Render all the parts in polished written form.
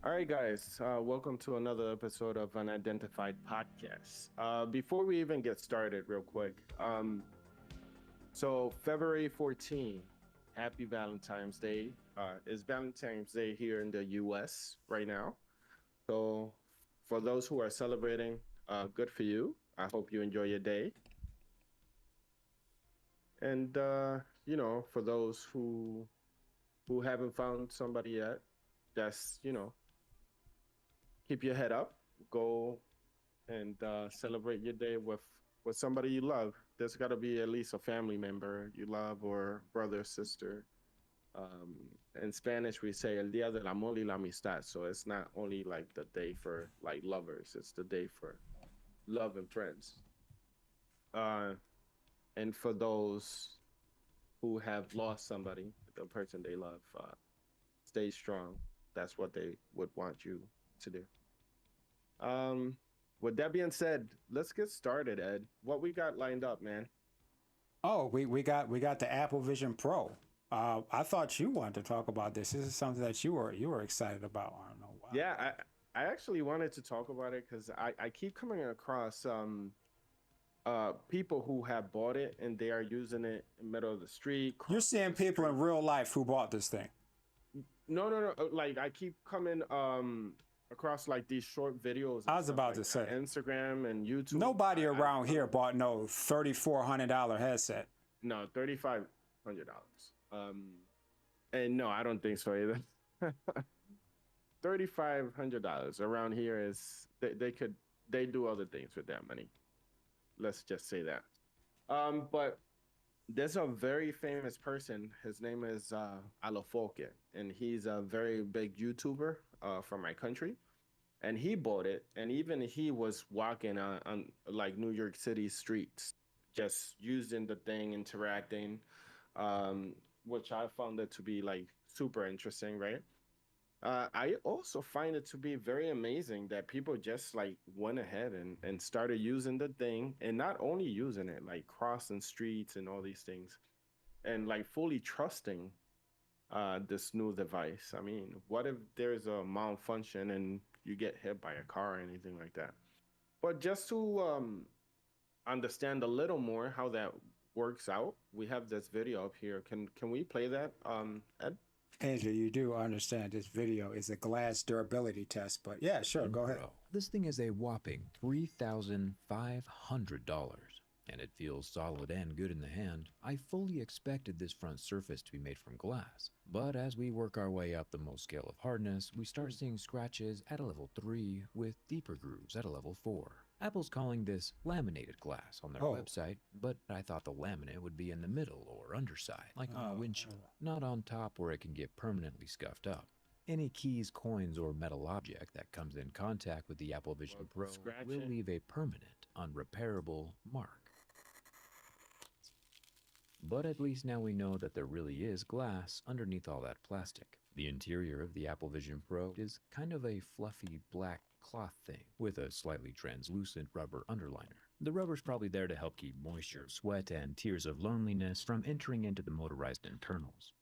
All right, guys, welcome to another episode of Unidentified Podcast. Before we even get started, real quick, so February 14th, happy Valentine's Day. It's Valentine's Day here in the US right now. So for those who are celebrating, good for you. I hope you enjoy your day. And for those who haven't found somebody yet, just keep your head up. Go and celebrate your day with somebody you love. There's got to be at least a family member you love or brother, sister. In Spanish, we say el día del amor y la amistad. So it's not only like the day for like lovers; it's the day for love and friends. Uh, and for those who have lost somebody, the person they love, stay strong. That's what they would want you to do. Um, with that being said, let's get started, Ed. What we got lined up, man? Oh, we got the Apple Vision Pro. I thought you wanted to talk about this. This is something that you were excited about. I don't know why. Yeah, I actually wanted to talk about it because I keep coming across people who have bought it and they are using it in the middle of the street, You're crossing seeing the people in street. real life who bought this thing. No. Like I keep coming across like these short videos I and was stuff about like to that, say Instagram and YouTube. nobody I around don't here know. bought no $3,400 headset. No, $3,500. And no, I don't think so either. $3,500 around here is they do other things with that money. Let's just say that. But there's a very famous person. His name is Alafoque, and he's a very big YouTuber from my country. And he bought it, and even he was walking on like New York City streets, just using the thing, interacting, which I found it to be like super interesting, right? I also find it to be very amazing that people just like went ahead and started using the thing and not only using it, like crossing streets and all these things and like fully trusting this new device. I mean, what if there's a malfunction and you get hit by a car or anything like that? But just to understand a little more how that works out, we have this video up here. Can we play that, Ed? Andrew, you do understand this video is a glass durability test, but yeah, sure, go ahead. Pro. This thing is a whopping $3,500, and it feels solid and good in the hand. I fully expected this front surface to be made from glass, but as we work our way up the most scale of hardness, we start seeing scratches at a level 3 with deeper grooves at a level 4. Apple's calling this laminated glass on their website, but I thought the laminate would be in the middle or underside, like on a windshield, not on top where it can get permanently scuffed up. Any keys, coins, or metal object that comes in contact with the Apple Vision Pro Scratch will it. leave a permanent, unrepairable mark. But at least now we know that there really is glass underneath all that plastic. The interior of the Apple Vision Pro is kind of a fluffy black cloth thing with a slightly translucent rubber underliner. The rubber's probably there to help keep moisture, sweat, and tears of loneliness from entering into the motorized internals.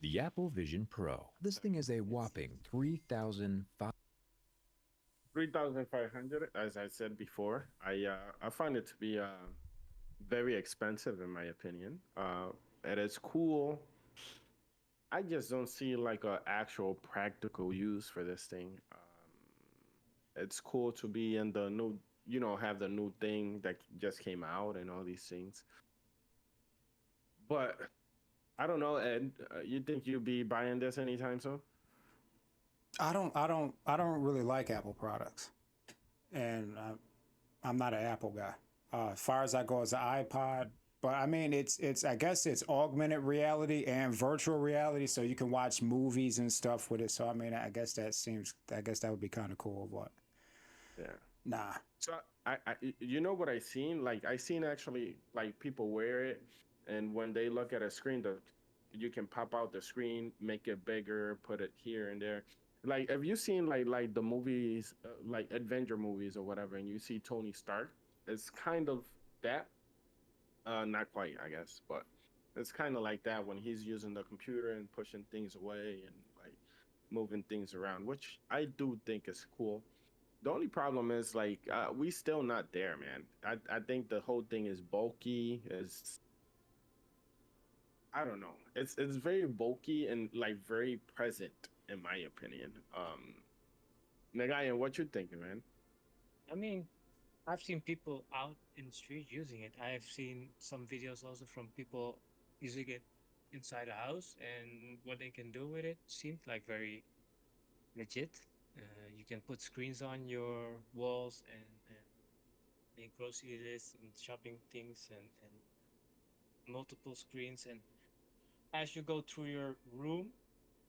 The Apple Vision Pro. This thing is a whopping 3,500, as I said before. I find it to be very expensive in my opinion. It is cool. I just don't see like a actual practical use for this thing. It's cool to be in the new, have the new thing that just came out and all these things. But I don't know, Ed. You think you'll be buying this anytime soon? I don't really like Apple products, and I'm not an Apple guy. As far as I go, as an iPod, but I mean, it's I guess it's augmented reality and virtual reality, so you can watch movies and stuff with it. So I mean, I guess that would be kind of cool. But Yeah. nah, So you know what I seen? Like I seen actually like people wear it, and when they look at a screen, you can pop out the screen, make it bigger, put it here and there. Like, have you seen like the movies, like adventure movies or whatever, and you see Tony Stark? It's kind of that. Not quite, I guess, but it's kind of like that when he's using the computer and pushing things away and like moving things around, which I do think is cool. The only problem is like we still not there, man. I think the whole thing is bulky. Is I don't know. It's very bulky and like very present in my opinion. Nagayan, what you thinking, man? I mean, I've seen people out in the street using it. I've seen some videos also from people using it inside a house, and what they can do with it seems like very legit. You can put screens on your walls and make grocery lists and shopping things and multiple screens. And as you go through your room,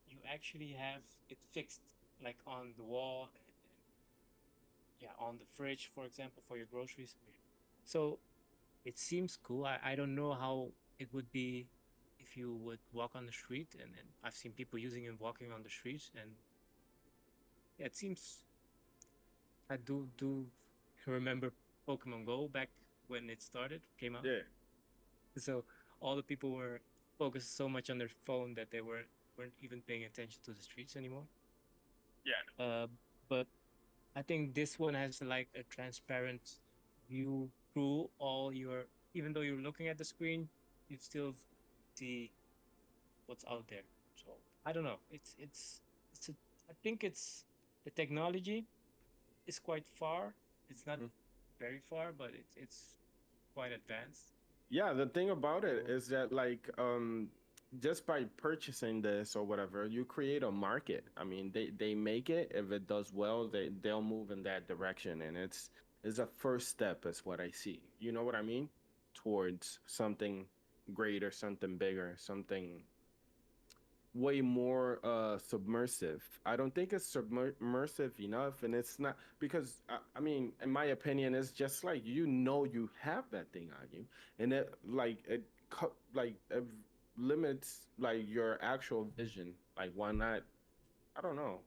you actually have it fixed like on the wall and yeah, on the fridge, for example, for your groceries. So it seems cool. I don't know how it would be if you would walk on the street, and I've seen people using it walking on the streets, and yeah, it seems I do remember Pokemon Go back when it started, came out. Yeah, So all the people were focused so much on their phone that they weren't even paying attention to the streets anymore. yeah, But I think this one has like a transparent view through all your, even though you're looking at the screen, you still see what's out there. So I don't know. It's a, I think it's the technology is quite far. It's not Mhm. very far, but it's quite advanced. Yeah, the thing about it So is that like just by purchasing this or whatever, you create a market. I mean, they make it. If it does well, they'll move in that direction, and it's a first step, is what I see. You know what I mean? Towards something greater, something bigger, something way more submersive. I don't think it's submersive enough, and it's not because I mean, in my opinion, it's just like you have that thing on you, and it limits like your actual vision. Like why not? I don't know.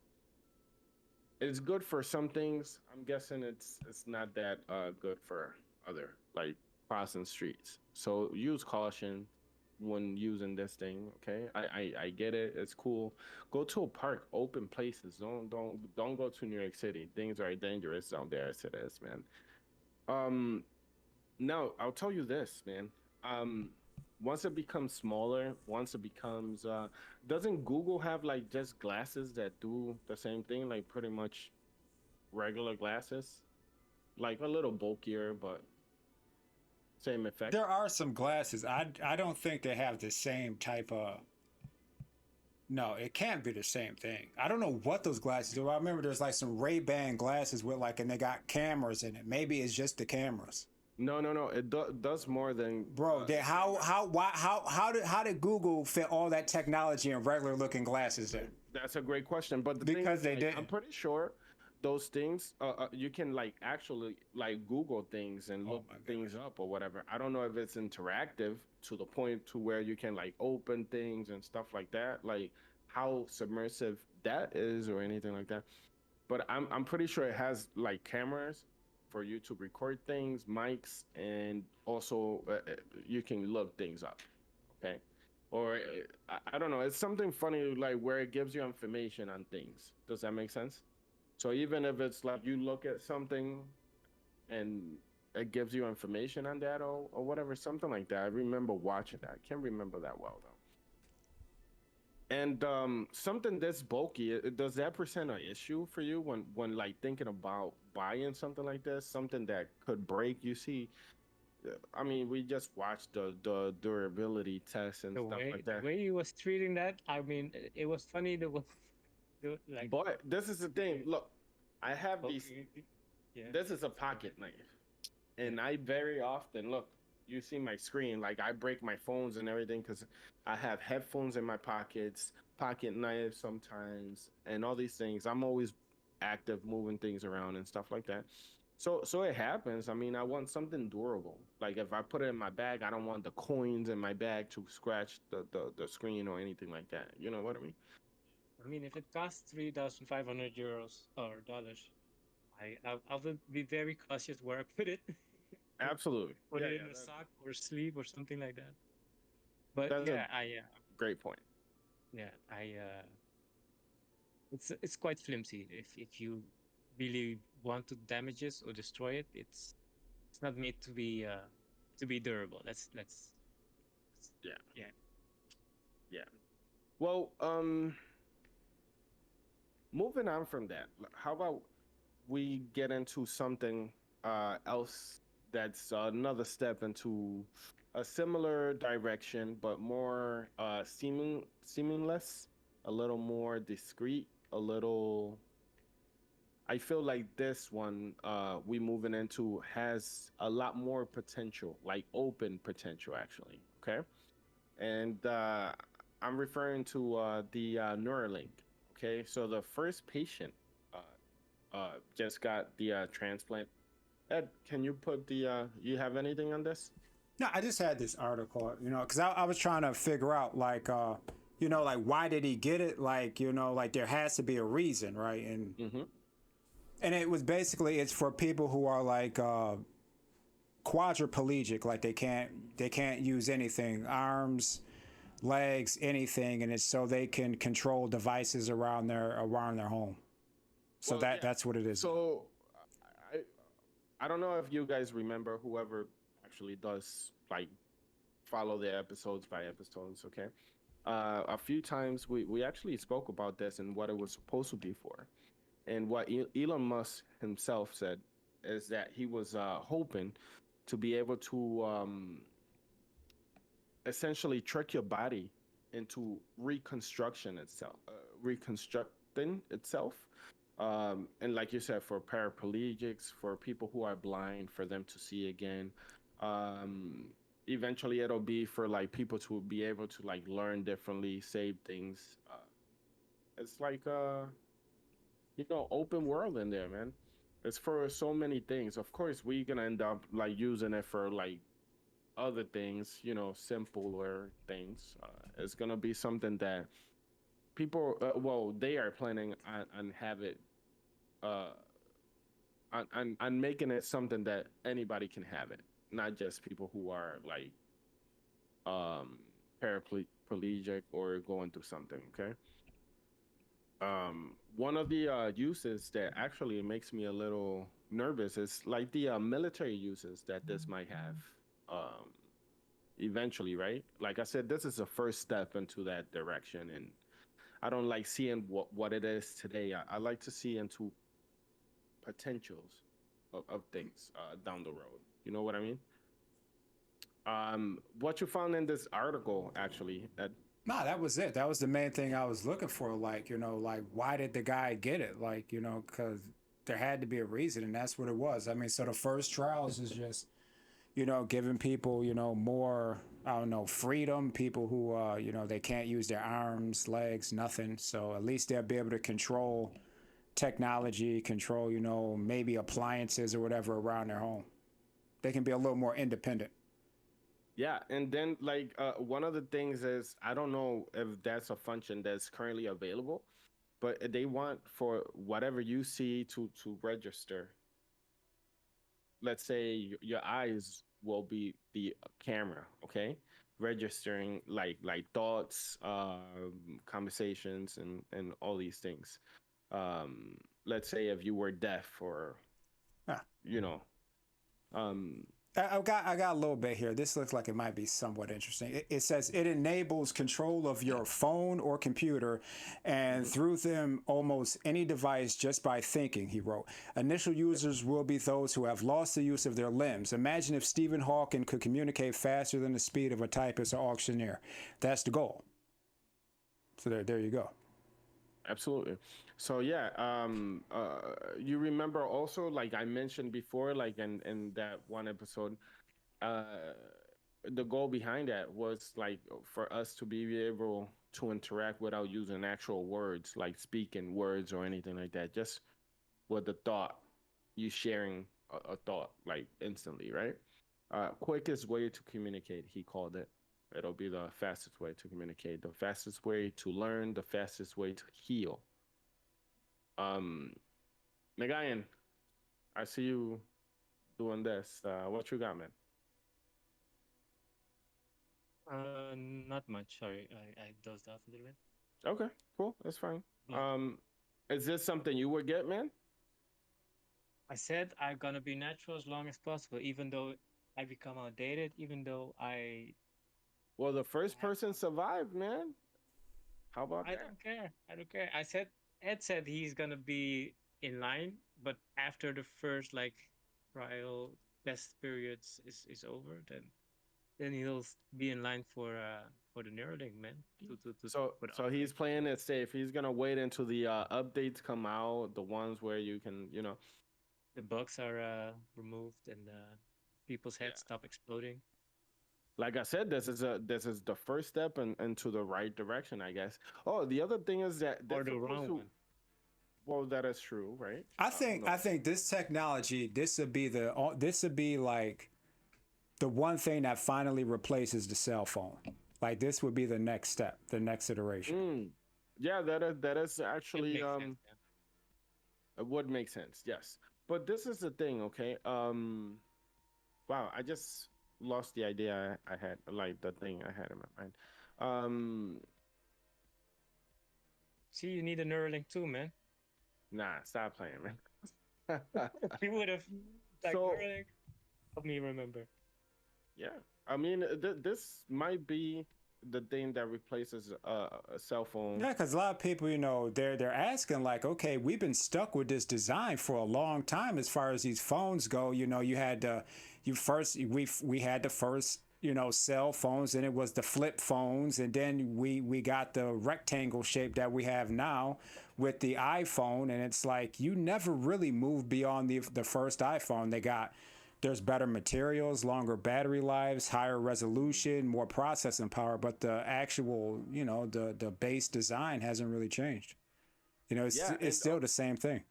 It's good for some things. I'm guessing it's not that good for other like crossing streets. So use caution when using this thing. Okay, I get it. It's cool. Go to a park, open places. Don't go to New York City. Things are dangerous out there as it is, man. Um, Now I'll tell you this, man. Um, Once it becomes smaller, once it becomes doesn't Google have like just glasses that do the same thing, like pretty much regular glasses, like a little bulkier, but same effect. There are some glasses. I don't think they have the same type of. No, it can't be the same thing. I don't know what those glasses do. I remember there's like some Ray-Ban glasses with like, and they got cameras in it. Maybe it's just the cameras. No, no, no. It does more than Bro, they, the camera. how did Google fit all that technology in regular looking glasses in? That's a great question. But the thing Because is, they like, I'm didn't. pretty sure those things, you can like actually like Google things and Oh look my things gosh. up or whatever. I don't know if it's interactive to the point to where you can like open things and stuff like that, like how submersive that is or anything like that. But I'm pretty sure it has like cameras for you to record things, mics, and also you can look things up. Okay. Or I don't know. It's something funny like where it gives you information on things. Does that make sense? So even if it's like you look at something and it gives you information on that or whatever, something like that. I remember watching that. I can't remember that well though. And something this bulky, does that present an issue for you when like thinking about buying something like this, something that could break? You see, I mean, we just watched the durability tests and stuff like the that. way he was treating that, I mean, it was funny. Like But this is the thing. Look, I have these. poking, yeah. This is a pocket knife, and I very often look. You see my screen, like I break my phones and everything because I have headphones in my pockets, pocket knives sometimes, and all these things. I'm always active, moving things around and stuff like that. So it happens. I mean, I want something durable. Like if I put it in my bag, I don't want the coins in my bag to scratch the screen or anything like that. You know what I mean? I mean, if it costs 3,500 euros or dollars, I will be very cautious where I put it. Absolutely. Put Yeah, it in yeah. a sock or sleeve or something like that. But That's a yeah, great point. yeah, I it's quite flimsy. If you really want to damage it or destroy it, it's not made to be durable. Yeah, Yeah. yeah. Well, moving on from that, how about we get into something else that's another step into a similar direction, but more seamless, a little more discreet, a little. I feel like this one we moving into has a lot more potential, like open potential, actually. Okay, and I'm referring to the Neuralink. Okay, so the first patient just got the transplant. Ed, can you put the you have anything on this? No, I just had this article, because I was trying to figure out, like, like, why did he get it? Like, like, there has to be a reason, right? Mm-hmm. And it was basically, it's for people who are like quadriplegic, like they can't use anything, arms, legs, anything, and it's so they can control devices around their home. So Well, yeah. that's what it is. So I don't know if you guys remember, whoever actually does like follow the episodes by episodes, okay? A few times we actually spoke about this and what it was supposed to be for. And what Elon Musk himself said is that he was hoping to be able to essentially trick your body into reconstructing itself. And like you said, for paraplegics, for people who are blind, for them to see again. Um, Eventually, it'll be for like people to be able to like learn differently, save things. It's like open world in there, man. It's for so many things. Of course, we're gonna end up like using it for like other things, simpler things. It's gonna be something that people, well, they are planning on have it, uh, on making it something that anybody can have it, not just people who are like um paraplegic or going through something. Okay. One of the uses that actually makes me a little nervous is like the military uses that this might have. Um, Eventually, right? Like I said, this is a first step into that direction, and I don't like seeing what it is today. I like to see into potentials of things down the road. You know what I mean? What you found in this article, actually, that Nah, that was it. That was the main thing I was looking for. Like, like, why did the guy get it? Like, because there had to be a reason, and that's what it was. I mean, so the first trials is just, giving people, more, I don't know, freedom. People who, they can't use their arms, legs, nothing. So at least they'll be able to control technology, control, maybe appliances or whatever around their home. They can be a little more independent. yeah, and then like one of the things is I don't know if that's a function that's currently available, but they want for whatever you see to register. Let's say your eyes will be the camera, okay, registering like thoughts, conversations, and all these things. Let's say if you were deaf or Yeah. you know um I got a little bit here. This looks like it might be somewhat interesting. It says it enables control of your phone or computer and mhm. through them almost any device just by thinking, he wrote. Initial users will be those who have lost the use of their limbs. Imagine if Stephen Hawking could communicate faster than the speed of a typist or auctioneer. That's the goal. So there you go. Absolutely. So yeah, you remember also like I mentioned before, like in that one episode, uh the goal behind that was like for us to be able to interact without using actual words, like speaking words or anything like that, just with the thought, you sharing a thought like instantly, right? Quickest way to communicate, he called it. It'll be the fastest way to communicate, the fastest way to learn, the fastest way to heal. um Nagayan, I see you doing this. What you got, man? Not much. Sorry, I dozed off a little bit. Okay, cool, that's fine. But um Is this something you would get, man? I said I'm gonna be natural as long as possible, even though I become outdated, even though Well, the I first have person some. survived, man. How about I that? don't care. I don't care. I said Ed said he's gonna be in line, but after the first like trial test periods is over, then he'll be in line for the Neuralink, man. To for the So he's upgrade. playing it safe. He's gonna wait until the updates come out, the ones where you can, The bugs are removed and people's yeah. heads stop exploding. Like I said, this is the first step into the right direction, I guess. Oh, the other thing is that they're Or the supposed wrong to. one. Well, that is true, right? I No. think this technology, this would be like the one thing that finally replaces the cell phone. Like this would be the next step, the next iteration. Mm. Yeah, that is It actually makes sense, man. it would make sense. Yes, but this is the thing. Okay. Wow, I just lost the idea I had, like the thing I had in my mind. Um, See, you need a Neuralink too, man. nah, stop playing, man. You would have like So Neuralink. Help me remember. yeah, I mean, this might be the thing that replaces a cell phone. Yeah, because a lot of people, they're asking like, okay, we've been stuck with this design for a long time as far as these phones go. You had we had the first cell phones, and it was the flip phones, and then we got the rectangle shape that we have now with the iPhone, and it's like you never really moved beyond the first iPhone. There's better materials, longer battery lives, higher resolution, more processing power, but the actual, the base design hasn't really changed. Yeah, It's and still the same thing.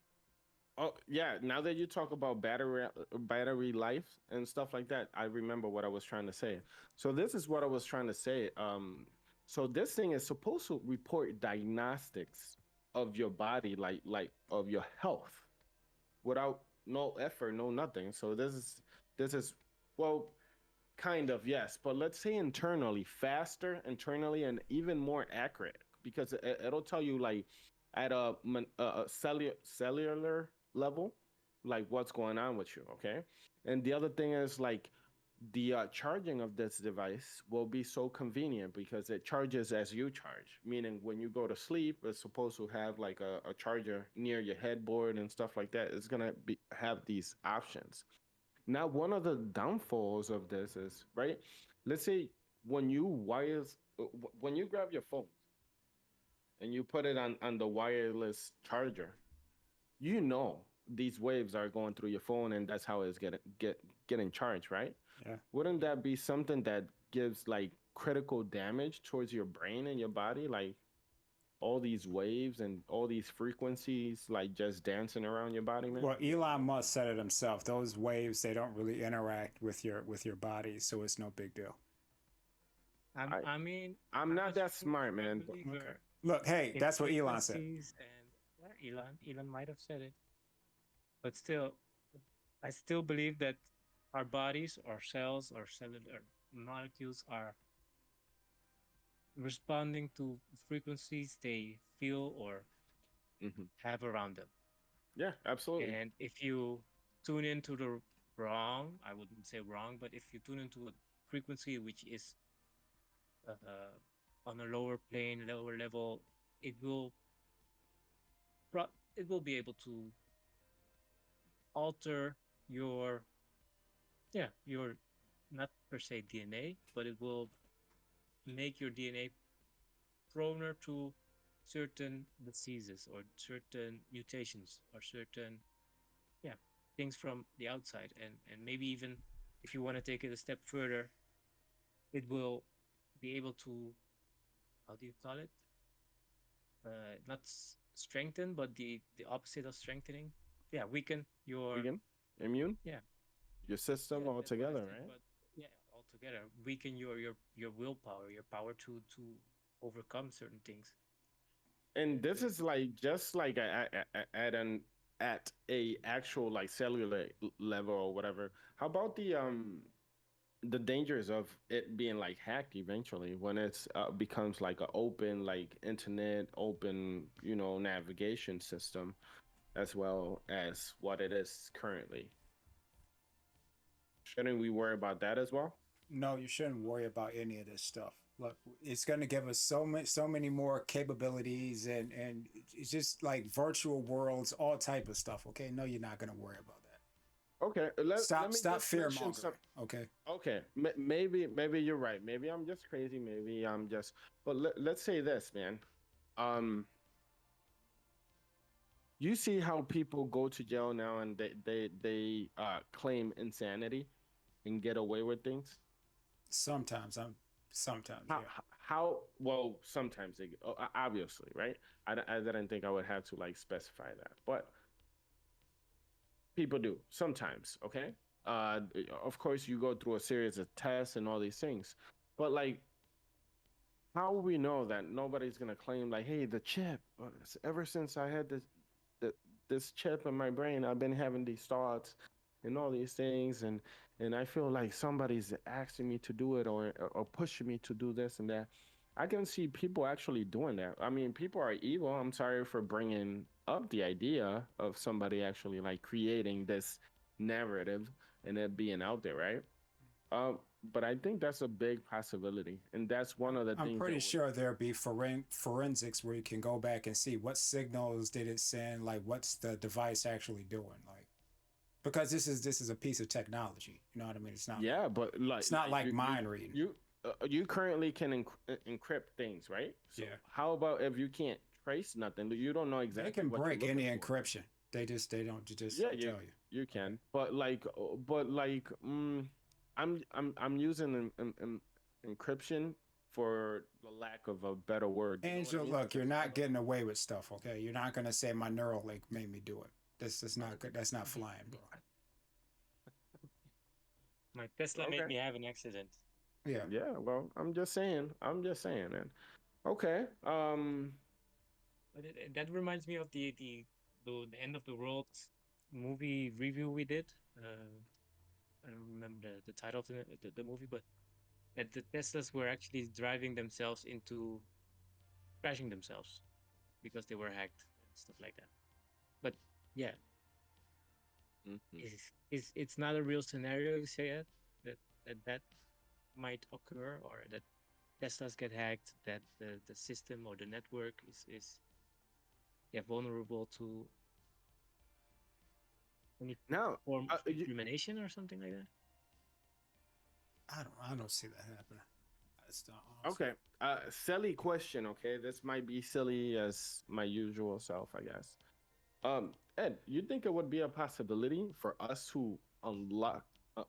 oh yeah, now that you talk about battery life and stuff like that, I remember what I was trying to say. So this is what I was trying to say. So this thing is supposed to report diagnostics of your body, like of your health, without no effort, no nothing. So this is well, kind of, yes, but let's say internally, faster internally, and even more accurate because it'll tell you like at a cellular level, like what's going on with you. Okay, and the other thing is like the charging of this device will be so convenient because it charges as you charge. Meaning, when you go to sleep, it's supposed to have like a charger near your headboard and stuff like that. It's gonna have these options. Now, one of the downfalls of this is, right? Let's say when you grab your phone and you put it on the wireless charger, you know these waves are going through your phone, and that's how it's getting charged, right? Yeah. Wouldn't that be something that gives like critical damage towards your brain and your body, like all these waves and all these frequencies, like just dancing around your body, man? Well, Elon Musk said it himself. Those waves, they don't really interact with your body, so it's no big deal. I I mean, I'm I'm a not that super smart, firm man. But Okay. believer Look, hey, in that's what Elon said. frequencies and yeah, Elon might have said it, but still, I still believe that our bodies, our cells, our cellular molecules are responding to frequencies they feel or mhm. have around them. Yeah, absolutely. And if you tune into the wrong, I wouldn't say wrong, but if you tune into a frequency which is on a lower plane, lower level, it will it will be able to alter your your not per se DNA, but it will make your DNA proner to certain diseases or certain mutations or certain yeah things from the outside, and maybe even if you want to take it a step further, it will be able to, how do you call it, not strengthen, but the opposite of strengthening, yeah, weaken your Vegan, immune, yeah your system yeah all that's what I together, said, right? but yeah, altogether weaken your willpower, your power to overcome certain things. And And this is like just like at a actual like cellular level or whatever. How about the the dangers of it being like hacked eventually when it's becomes like an open like internet open navigation system as well as what it is currently. Shouldn't we worry about that as well? No, you shouldn't worry about any of this stuff. Look, it's going to give us so many more capabilities, and it's just like virtual worlds, all type of stuff. Okay, no, you're not going to worry about that. Okay, let me Stop just fear mention mongering. some. Okay. Okay, maybe you're right. Maybe I'm just crazy. Maybe I'm just. But let's say this, man. Um, you see how people go to jail now and they claim insanity and get away with things. Sometimes sometimes, How yeah. how well sometimes they obviously right. I didn't think I would have to like specify that, but people do sometimes. Okay, uh, of course you go through a series of tests and all these things, but like how will we know that nobody's gonna claim like, hey, the chip? Ever since I had the, this chip in my brain, I've been having these thoughts and all these things, and I feel like somebody's asking me to do it or pushing me to do this and that. I can see people actually doing that. I mean, people are evil. I'm sorry for bringing up the idea of somebody actually like creating this narrative and it being out there, right? Um, but I think that's a big possibility, and that's one of the I'm things that pretty would. sure there'll be forensics where you can go back and see what signals did it send, like what's the device actually doing, like because this is a piece of technology. You know what I mean? Yeah, but It's not like mind reading. you currently can encrypt things, right? So Yeah, how about if you can't trace nothing? You don't know they exactly can what you're break any looking for. encryption. They don't just Yeah, tell you. you Okay. can, but like, I'm using an encryption for the lack of a better word. You know what I Angel, mean? look, you're Because I not don't. getting away with stuff. Okay, you're not gonna say my neural link made me do it. This is not good. That's not flying, bro. My Tesla made Okay. me have an accident. Yeah. Yeah. Well, I'm just saying. I'm just saying, man. Okay. But that reminds me of the end of the world movie review we did. I don't remember the title of the movie, but that the Teslas were actually driving themselves into crashing themselves because they were hacked and stuff like that. But yeah, mhm. it's not a real scenario you say it, that might occur, or that Teslas get hacked, that the system or the network is yeah vulnerable to any Now, form of discrimination or something like that. I don't see that happening. That's not honestly. okay. Silly question. Okay, this might be silly as my usual self, I guess. Ed, you think it would be a possibility for us to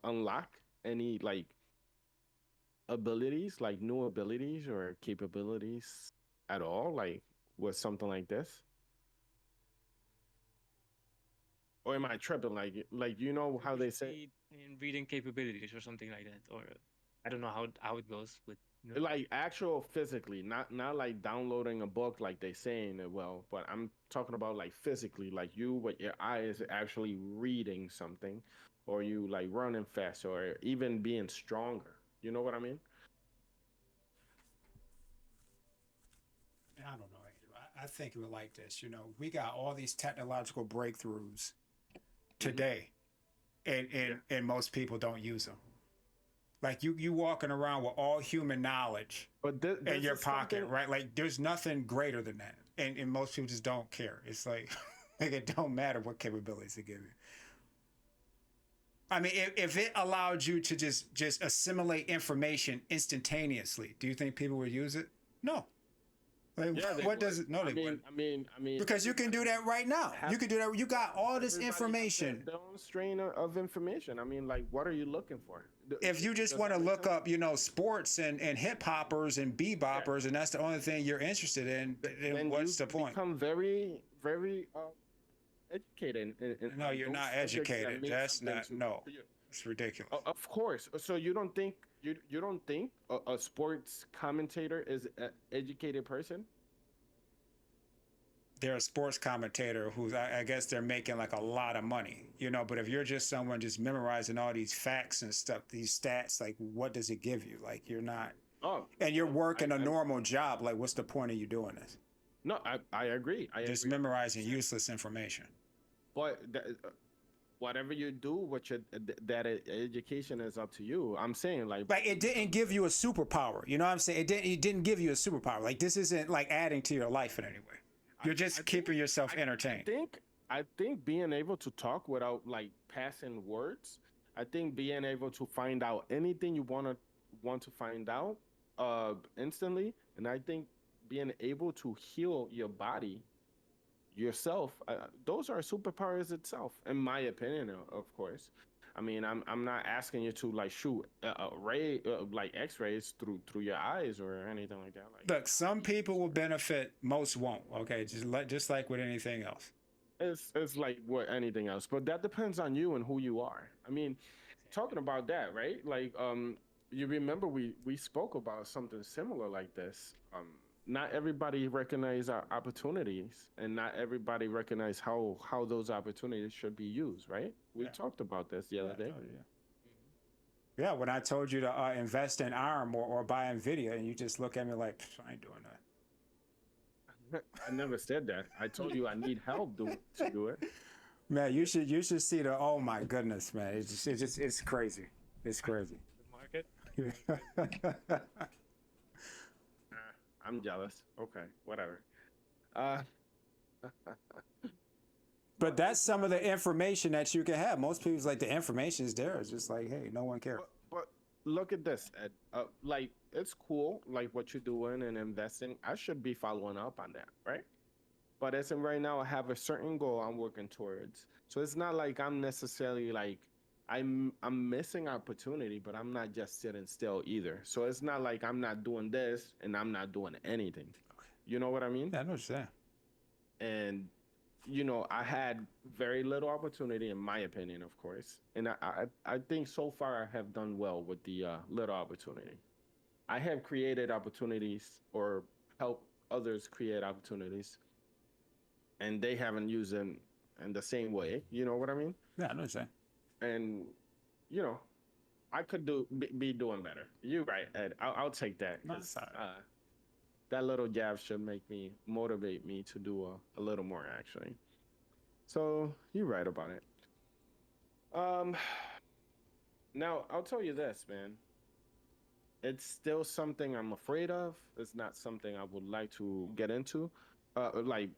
unlock any like abilities, like new abilities or capabilities at all, like with something like this? Or am I tripping? Like you know how they say, Proficiency in reading capabilities or something like that, or I don't know how it goes with like actual physically, not like downloading a book like they saying it well, but I'm talking about like physically, like you with your eyes actually reading something, or you like running fast, or even being stronger. You know what I mean? I don't know. I think of it like this. You know, we got all these technological breakthroughs Hmm. today, and Yeah, most people don't use them. Like you walking around with all human knowledge but in this your is pocket, something. right? Like there's nothing greater than that, and most people just don't care. It's like like it don't matter what capabilities they give you. I mean, if it allowed you to just assimilate information instantaneously, do you think people would use it? No. Like, Yeah, they what does would. it? No, I they mean, wouldn't. I mean, I mean, Because you can do everybody that right now. have You can do that. You got all this everybody have information. their own strain of information. I mean, like, what are you looking for? If you just Does want that to make look sense? up, sports and hip hoppers and Yeah. beboppers, and that's the only thing you're interested in, then Then what's you the point? become very, very educated No, on you're those not subjects that educated. mean That's something not, no. to you. It's ridiculous. Of course. So you don't think you don't think a sports commentator is an educated person? they're a sports commentator who's I guess they're making like a lot of money, you know. But if you're just someone just memorizing all these facts and stuff, these stats, like what does it give you? Like you're not, Oh, and you're working a I normal job. Like what's the point of you doing this? no, I agree. I Just agree. memorizing useless information. But whatever you do, what your education is up to you. I'm saying Like it didn't give you a superpower. You know what I'm saying? It didn't give you a superpower. Like this isn't like adding to your life in any way. You're just keeping yourself entertained. I think being able to talk without like passing words. I think being able to find out anything you want to find out instantly, and I think being able to heal your body yourself, those are superpowers itself, in my opinion, of course. I mean, I'm not asking you to like shoot a ray like X-rays through your eyes or anything like that. Like, Look, some people will benefit, most won't. Okay, just like with anything else. it's like what anything else, but that depends on you and who you are. I mean, talking about that, right? Like, you remember we spoke about something similar like this. Not everybody recognize our opportunities, and not everybody recognize how those opportunities should be used, right? We Yeah. talked about this the other day. Yeah, when I told you to invest in ARM or buy NVIDIA, and you just look at me like, I ain't doing that. I never said that. I told you I need help to do it. Man, you should see the, oh my goodness, man. It's crazy. It's crazy. The market. I'm jealous. Okay, whatever. Uh, But that's some of the information that you can have. Most people's like the information is there. It's just like, hey, no one cares. but look at this, Ed. Like it's cool, like what you're doing and investing. I should be following up on that, right? But as in right now, I have a certain goal I'm working towards. So it's not like I'm necessarily like I'm missing opportunity, but I'm not just sitting still either. So it's not like I'm not doing this and I'm not doing anything. You know what I mean? Yeah, I know what you're saying. And you know, I had very little opportunity, in my opinion, of course. And I think so far I have done well with the little opportunity. I have created opportunities or helped others create opportunities, and they haven't used them in the same way. You know what I mean? Yeah, I know what you're saying. And you know, I could be doing better. You're right, Ed. I'll take that. No, 'Cause, it's all right. that little jab should motivate me to do a little more actually. So you're right about it. Um, now I'll tell you this, man. It's still something I'm afraid of. It's not something I would like to get into, like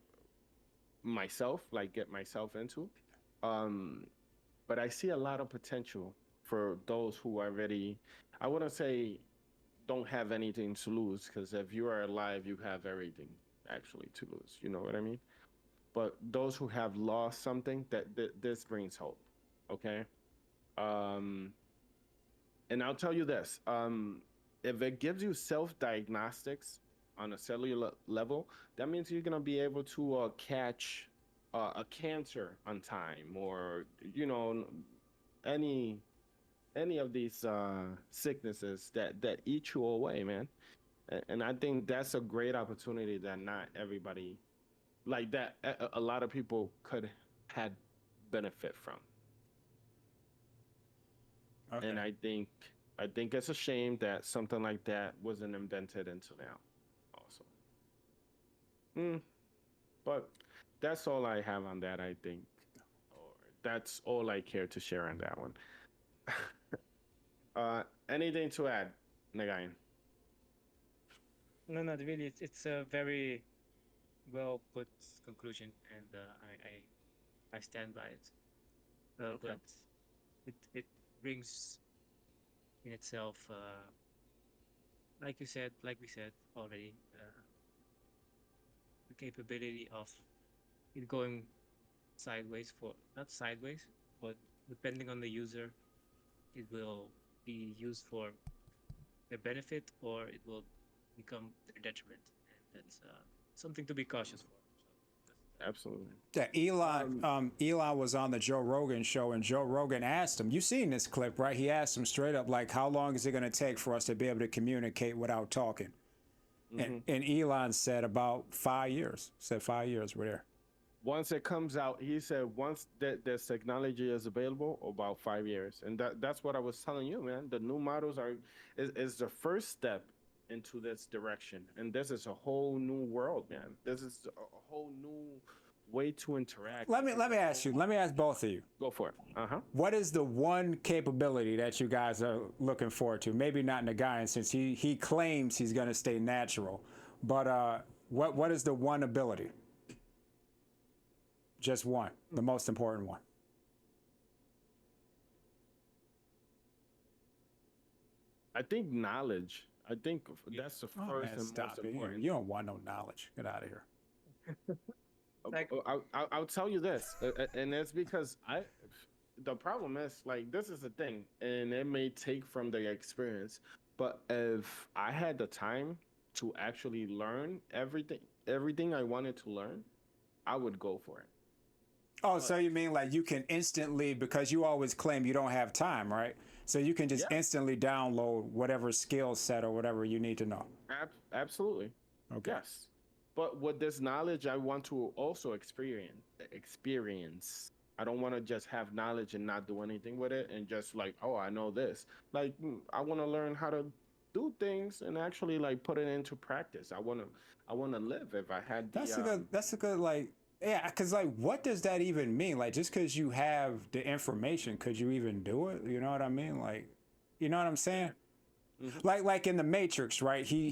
myself, like get myself into. Um, but I see a lot of potential for those who already, I wouldn't say don't have anything to lose, because if you are alive, you have everything actually to lose. You know what I mean? But those who have lost something, that this brings hope. Okay. Um, and I'll tell you this: if it gives you self-diagnostics on a cellular level, that means you're gonna be able to catch a cancer on time, or you know, any of these sicknesses that eat you away, man. And I think that's a great opportunity that not everybody like that a lot of people could had benefit from. Okay. And I think it's a shame that something like that wasn't invented until now also. But that's all I have on that, I think. Or that's all I care to share on that one. Anything to add, Nagain? No, not really. It's a very well put conclusion, and I stand by it. Okay. But it brings in itself, like we said already, the capability of it going sideways, for not sideways, but depending on the user, it will be used for their benefit or it will become their detriment, and that's something to be cautious for. So Absolutely. Yeah, Elon was on the Joe Rogan show, and Joe Rogan asked him, you seen this clip, right? He asked him straight up, like, how long is it going to take for us to be able to communicate without talking? Hmm. And Elon said about 5 years. Said 5 years we're there. Once it comes out, he said once that this technology is available, about 5 years, and that's what I was telling you, man. The new models is the first step into this direction, and this is a whole new world, man. This is a whole new way to interact. Let This me is let a me ask you. whole Let me ask both of you. go for it. Uh-huh. What is the one capability that you guys are looking forward to? Maybe not Nagayan, since he claims he's going to stay natural, but what is the one ability? Just one, the most important one. I think knowledge. I think Yeah. that's the Oh first man, and stop most it! important. You don't want no knowledge. Get out of here. Like, I'll tell you this, and it's because the problem is like this is the thing, and it may take from the experience, but if I had the time to actually learn everything I wanted to learn, I would go for it. Oh, But so you mean like you can instantly, because you always claim you don't have time, right? So you can just yeah, instantly download whatever skill set or whatever you need to know. absolutely. Okay. Yes. But with this knowledge, I want to also experience. I don't want to just have knowledge and not do anything with it and just like, oh, I know this. Like I want to learn how to do things and actually like put it into practice. I want to live if I had the That's a good like yeah, because like what does that even mean? Like just because you have the information, could you even do it? You know what I mean? Like, you know what I'm saying? Mhm. Like in the Matrix, right? He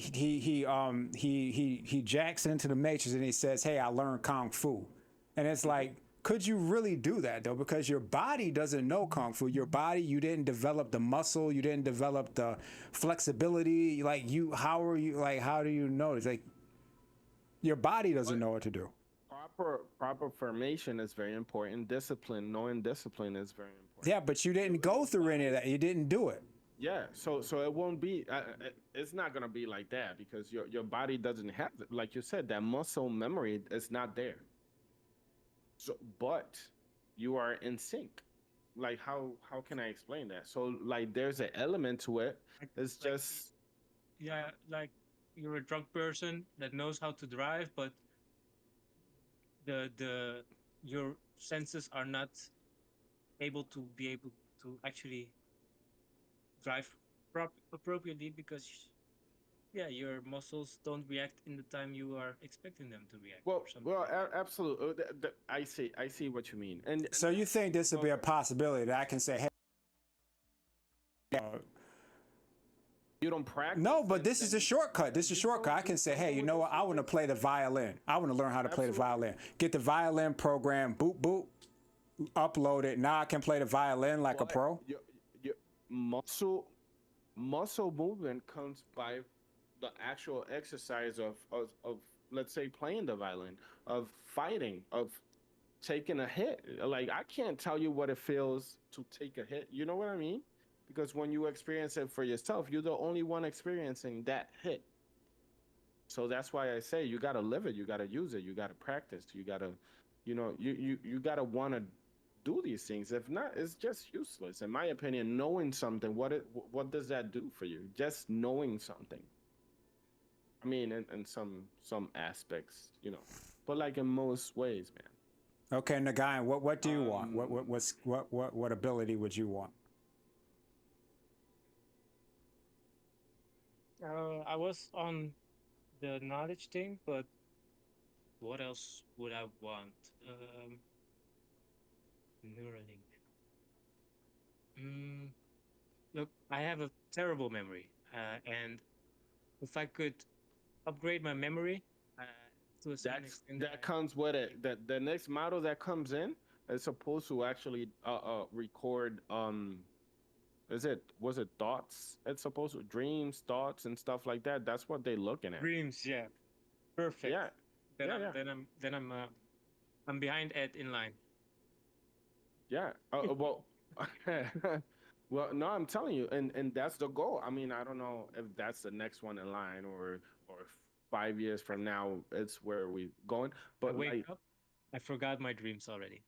jacks into the Matrix and he says, "Hey, I learned kung fu," and it's Mhm. like, could you really do that though? Because your body doesn't know kung fu. Your body, you didn't develop the muscle, you didn't develop the flexibility. Like you, how are you? Like how do you know? It's like your body doesn't But know what to do. proper formation is very important. Discipline, knowing discipline is very important. Yeah, but you Your, didn't your go through any of body, that. You didn't do it. yeah. So it won't be. It's not gonna be like that because your body doesn't have like you said that muscle memory is not there. So, but you are in sync. Like how can I explain that? So like there's an element to it. like, It's like, just yeah, like you're a drunk person that knows how to drive, but the your senses are not able to actually drive appropriately because yeah, your muscles don't react in the time you are expecting them to react or something like that. absolutely. I see what you mean. And So you think this would go be a ahead. possibility that I can say, hey, You don't practice, no, but this is a shortcut. This is a just shortcut. I can just say, go hey, do you what know you what? I see want to fit. play the violin. I want to learn how to play the Absolutely. violin. Get the violin program, boop, boop, upload it. Now I can play the violin like a But pro. your muscle muscle movement comes by the actual exercise of let's say playing the violin, of fighting, of taking a hit. Like I can't tell you what it feels to take a hit. You know what I mean? Because when you experience it for yourself, you're the only one experiencing that hit. So that's why I say you gotta live it, you gotta use it, you gotta practice, you gotta, you gotta want to do these things. If not, it's just useless, in my opinion. Knowing something, what does that do for you? Just knowing something. I mean, in some aspects, but like in most ways, man. Okay, Nagayan, what do you want? Um, What ability would you want? I was on the knowledge thing, but what else would I want? Um, Neuralink. Mm, look, I have a terrible memory, and if I could upgrade my memory uh, to a certain extent, that comes with it. That the next model that comes in is supposed to actually record is it was it thoughts? It's supposed to dreams, thoughts, and stuff like that. That's what they're looking at. dreams, yeah, perfect. Yeah, Then yeah, I'm yeah, then I'm then I'm behind Ed in line. yeah. Well, well, no, I'm telling you, and that's the goal. I mean, I don't know if that's the next one in line or 5 years from now, it's where we going. I But wake like, up, I forgot my dreams already.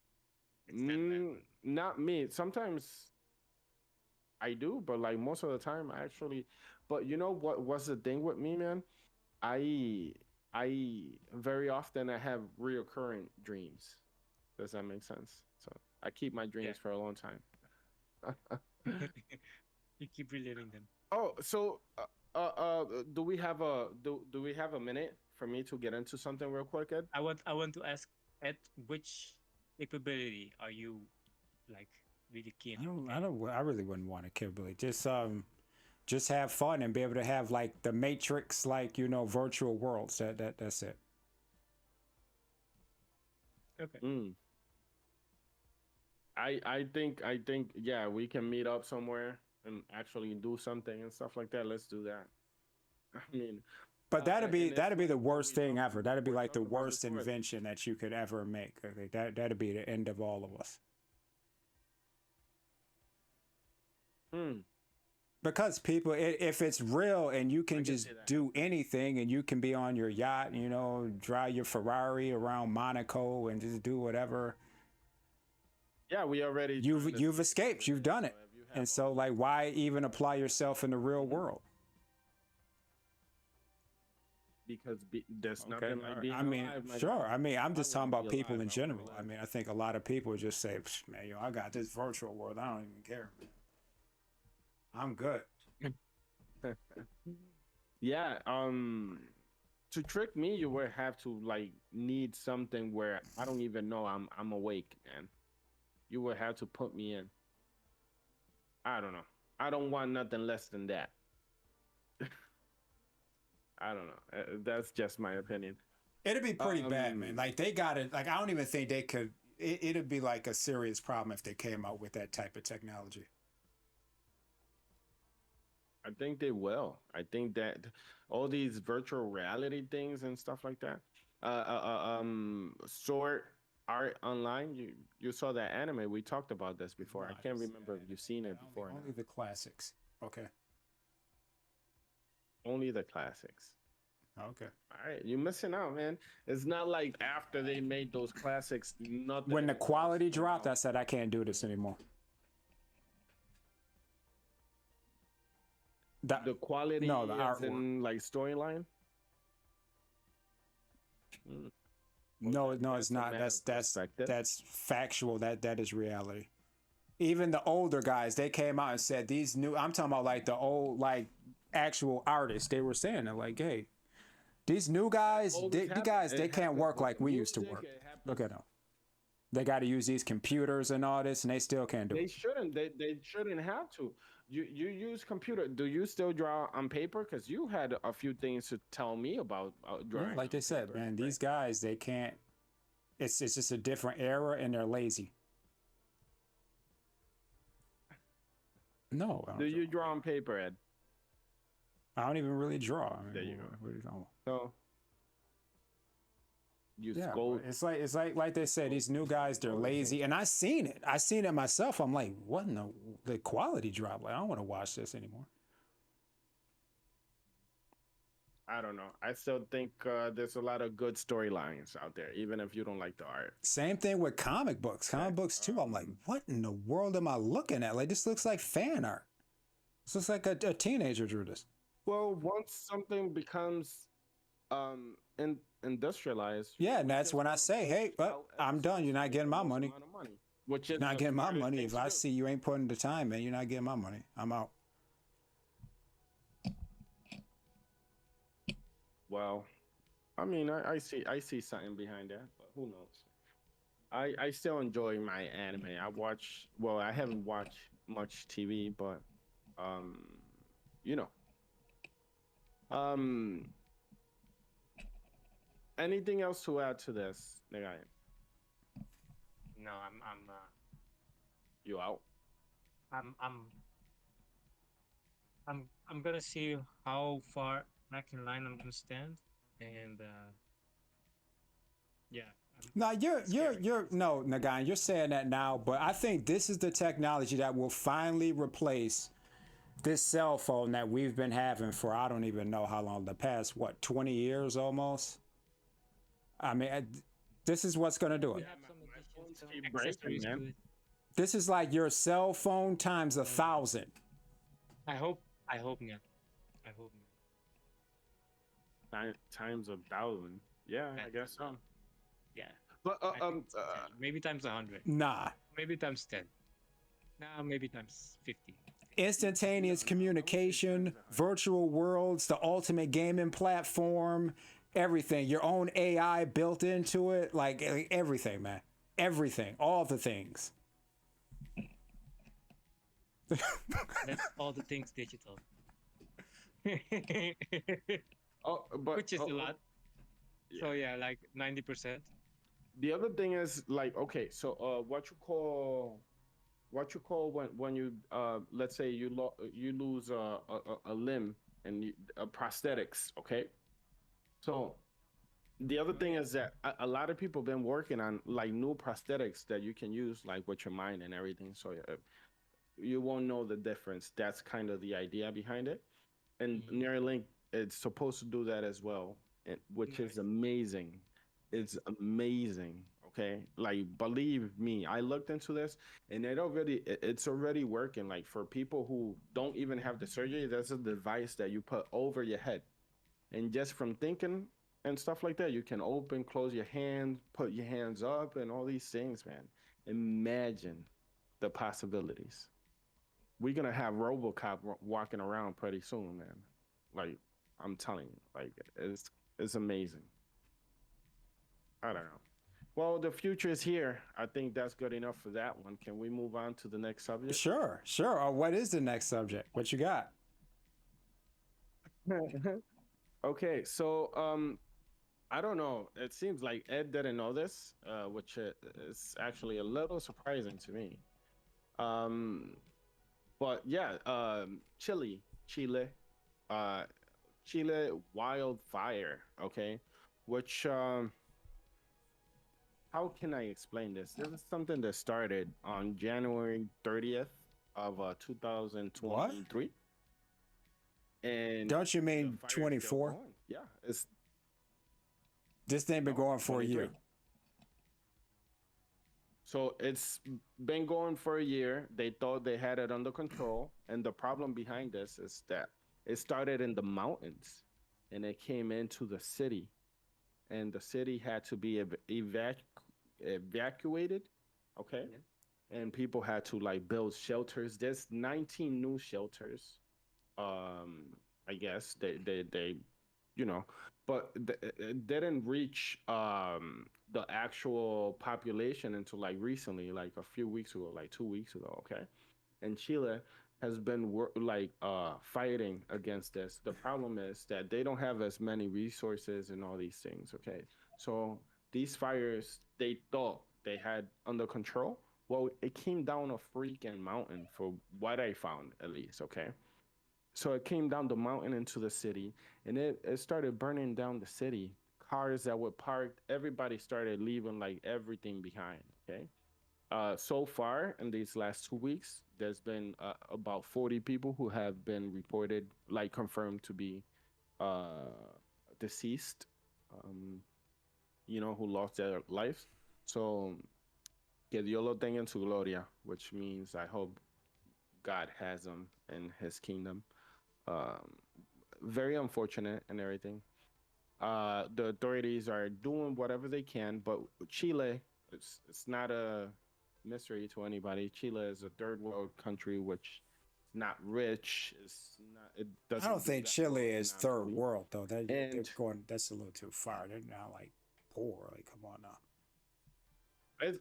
It's that bad. not me. Sometimes I do, but like most of the time, I actually. But you know what? What's the thing with me, man? I I very often I have reoccurring dreams. Does that make sense? So I keep my Yeah. dreams for a long time. You keep reliving them. Oh, so do we have do we have a minute for me to get into something real quick, Ed? I want to ask Ed, which capability are you like really keen on getting? I really wouldn't want a capability. Just have fun and be able to have like the Matrix, like virtual worlds. That's it. Okay. Mm. I think yeah, we can meet up somewhere and actually do something and stuff like that. Let's do that. I mean, But and it's that'd be like the what worst thing ever. That'd be we're like the talking about worst before. invention that you could ever make. Okay, that'd be the end of all of us. Hmm. Because people, if it's real and you I can can just see that do happening. anything and you can be on your yacht, drive your Ferrari around Monaco and just do whatever, Yeah, we already trying to you've see it escaped, you've nowadays. done So it. if you have And all so these like why even apply yourself in the real Mhm. world? because there's Okay. nothing like All right. being I mean, alive, my sure. guy. I mean, I'm I just want talking to be about people alive. in I want to general. I live. mean, I think a lot of people just say, "Psh, man, I got this virtual world. I don't even care. I'm good." Yeah, to trick me, you would have to like need something where I don't even know I'm awake, man. You would have to put me in. I don't know. I don't want nothing less than that. I don't know. That's just my opinion. It'd be pretty bad, man. Um, Like they got it. Like I don't even think they could. It'd be like a serious problem if they came out with that type of technology. I think they will. I think that all these virtual reality things and stuff like that. Sword art online. You saw that anime. We talked about this No, before. I I can't didn't see remember that if anime. you've seen Yeah, it before only now. the classics. Okay. Only the classics. Okay. All right, you're missing out, man. It's not like after they made those classics, nothing When the else quality came dropped, I out. said I can't do this anymore. The, The no, the quality, as artwork. in like storyline. Mm, well, No, no, it's that's a not. matter of perspective. That's factual. That is reality. Even the older guys, they came out and said these new. I'm talking about like the old, like actual artists. They were saying it like, hey, these new That guys, always the happens. guys, they It can't happens work with like the we used to music. work. It Look at happens. them. They got to use these computers and all this, and they still can't do They it. shouldn't. They shouldn't have to. You use computer. Do you still draw on paper? Because you had a few things to tell me about Yeah, drawing like they on said, paper, man, right? these guys, they can't. It's just a different era, and they're lazy. No, I Do don't draw you on draw on paper. paper, Ed? I don't even really draw. I There mean, you go. what are you talking about? So you Yeah, scold. but it's like they said, these new guys, they're Scold the paint. lazy, and I seen it. I seen it myself. I'm like, what in the quality drop? Like, I don't want to watch this anymore. I don't know. I still think there's a lot of good storylines out there, even if you don't like the art. Same thing with comic books. Okay. Comic books too. I'm like, what in the world am I looking at? Like, this looks like fan art. This looks like a teenager drew this. Well, once something becomes industrialized, Yeah, and we that's just when I want to say, push hey, well, out I'm done. You're episodes to not make the getting my most money. amount of money, which You're is not the getting my smartest money. thing If to I do. see you ain't putting the time in, you're not getting my money. I'm out. Well, I mean, I see something behind that, but who knows? I still enjoy my anime. I haven't watched much TV, but um, you know, um, anything else to add to this, nigga? No, You out? I'm I'm I'm gonna see how far back in line I'm gonna stand, and yeah, No, you're it's you're scary. you're no, Nagan, you're saying that now, but I think this is the technology that will finally replace this cell phone that we've been having for I don't even know how long, the past what, 20 years almost. I mean, this is what's going to do We it. have some My additions, phones some keep breaking, accessories man. to it. This is like your cell phone times a And thousand. I hope not. I hope not. times 1,000. Yeah, I That's guess a lot. so. Yeah, But I think it's 10. Maybe times 100. Nah. Maybe times 10. Now maybe times 50. Instantaneous No, I would say communication, times 100. virtual worlds, the ultimate gaming platform, everything. Your own AI built into it, like everything, man. Everything, all the things. That's all the things digital. Oh, but Which is a lot. yeah. So yeah, like 90%. The other thing is like, okay, so what you call when you let's say you lose a limb and prosthetics, okay? So the other thing is that a lot of people been working on like new prosthetics that you can use like with your mind and everything. So you won't know the difference. That's kind of the idea behind it. And Mhm. Neuralink it's supposed to do that as well, which is Nice. amazing. It's amazing. Okay, like believe me, I looked into this, and it's already working. Like for people who don't even have the surgery, there's a device that you put over your head, and just from thinking and stuff like that, you can open, close your hands, put your hands up, and all these things, man. Imagine the possibilities. We're gonna have RoboCop walking around pretty soon, man. Like I'm telling you, like it's amazing. I don't know. Well, the future is here. I think that's good enough for that one. Can we move on to the next subject? Sure, sure. What is the next subject? What you got? Okay, so I don't know. It seems like Ed didn't know this, which is actually a little surprising to me. Um, but yeah, Chile, uh, Chile wildfire. Okay, which how can I explain this? This is something that started on January 30th of What? 2023, and Don't you the mean fire is still 24? going. Yeah, it's This thing been no going for a 23. year. So it's been going for a year. They thought they had it under control. And the problem behind this is that it started in the mountains and it came into the city. And the city had to be evacuated. Okay. Yeah. And people had to like build shelters. There's 19 new shelters. Um, I guess they you know, but it didn't reach the actual population until like recently, like a few weeks ago, like 2 weeks ago. Okay, and Chile has been fighting against this. The problem is that they don't have as many resources and all these things. Okay, so these fires they thought they had under control. Well, it came down a freaking mountain for what I found, at least. Okay, so it came down the mountain into the city, and it started burning down the city. Cars that were parked, everybody started leaving like everything behind. Okay. So far in these last 2 weeks, there's been about 40 people who have been reported, like confirmed to be uh, deceased, um, who lost their lives. So, que Dios lo tenga en su gloria, which means I hope God has them in his kingdom. Um, Very unfortunate and everything. The authorities are doing whatever they can, but Chile, it's not a mystery to anybody. Chile is a third world country, which is not rich. It's not. It I don't doesn't do think that well Chile is third economically, world though. They're and going. That's a little too far. They're not like poor. Like, come on now.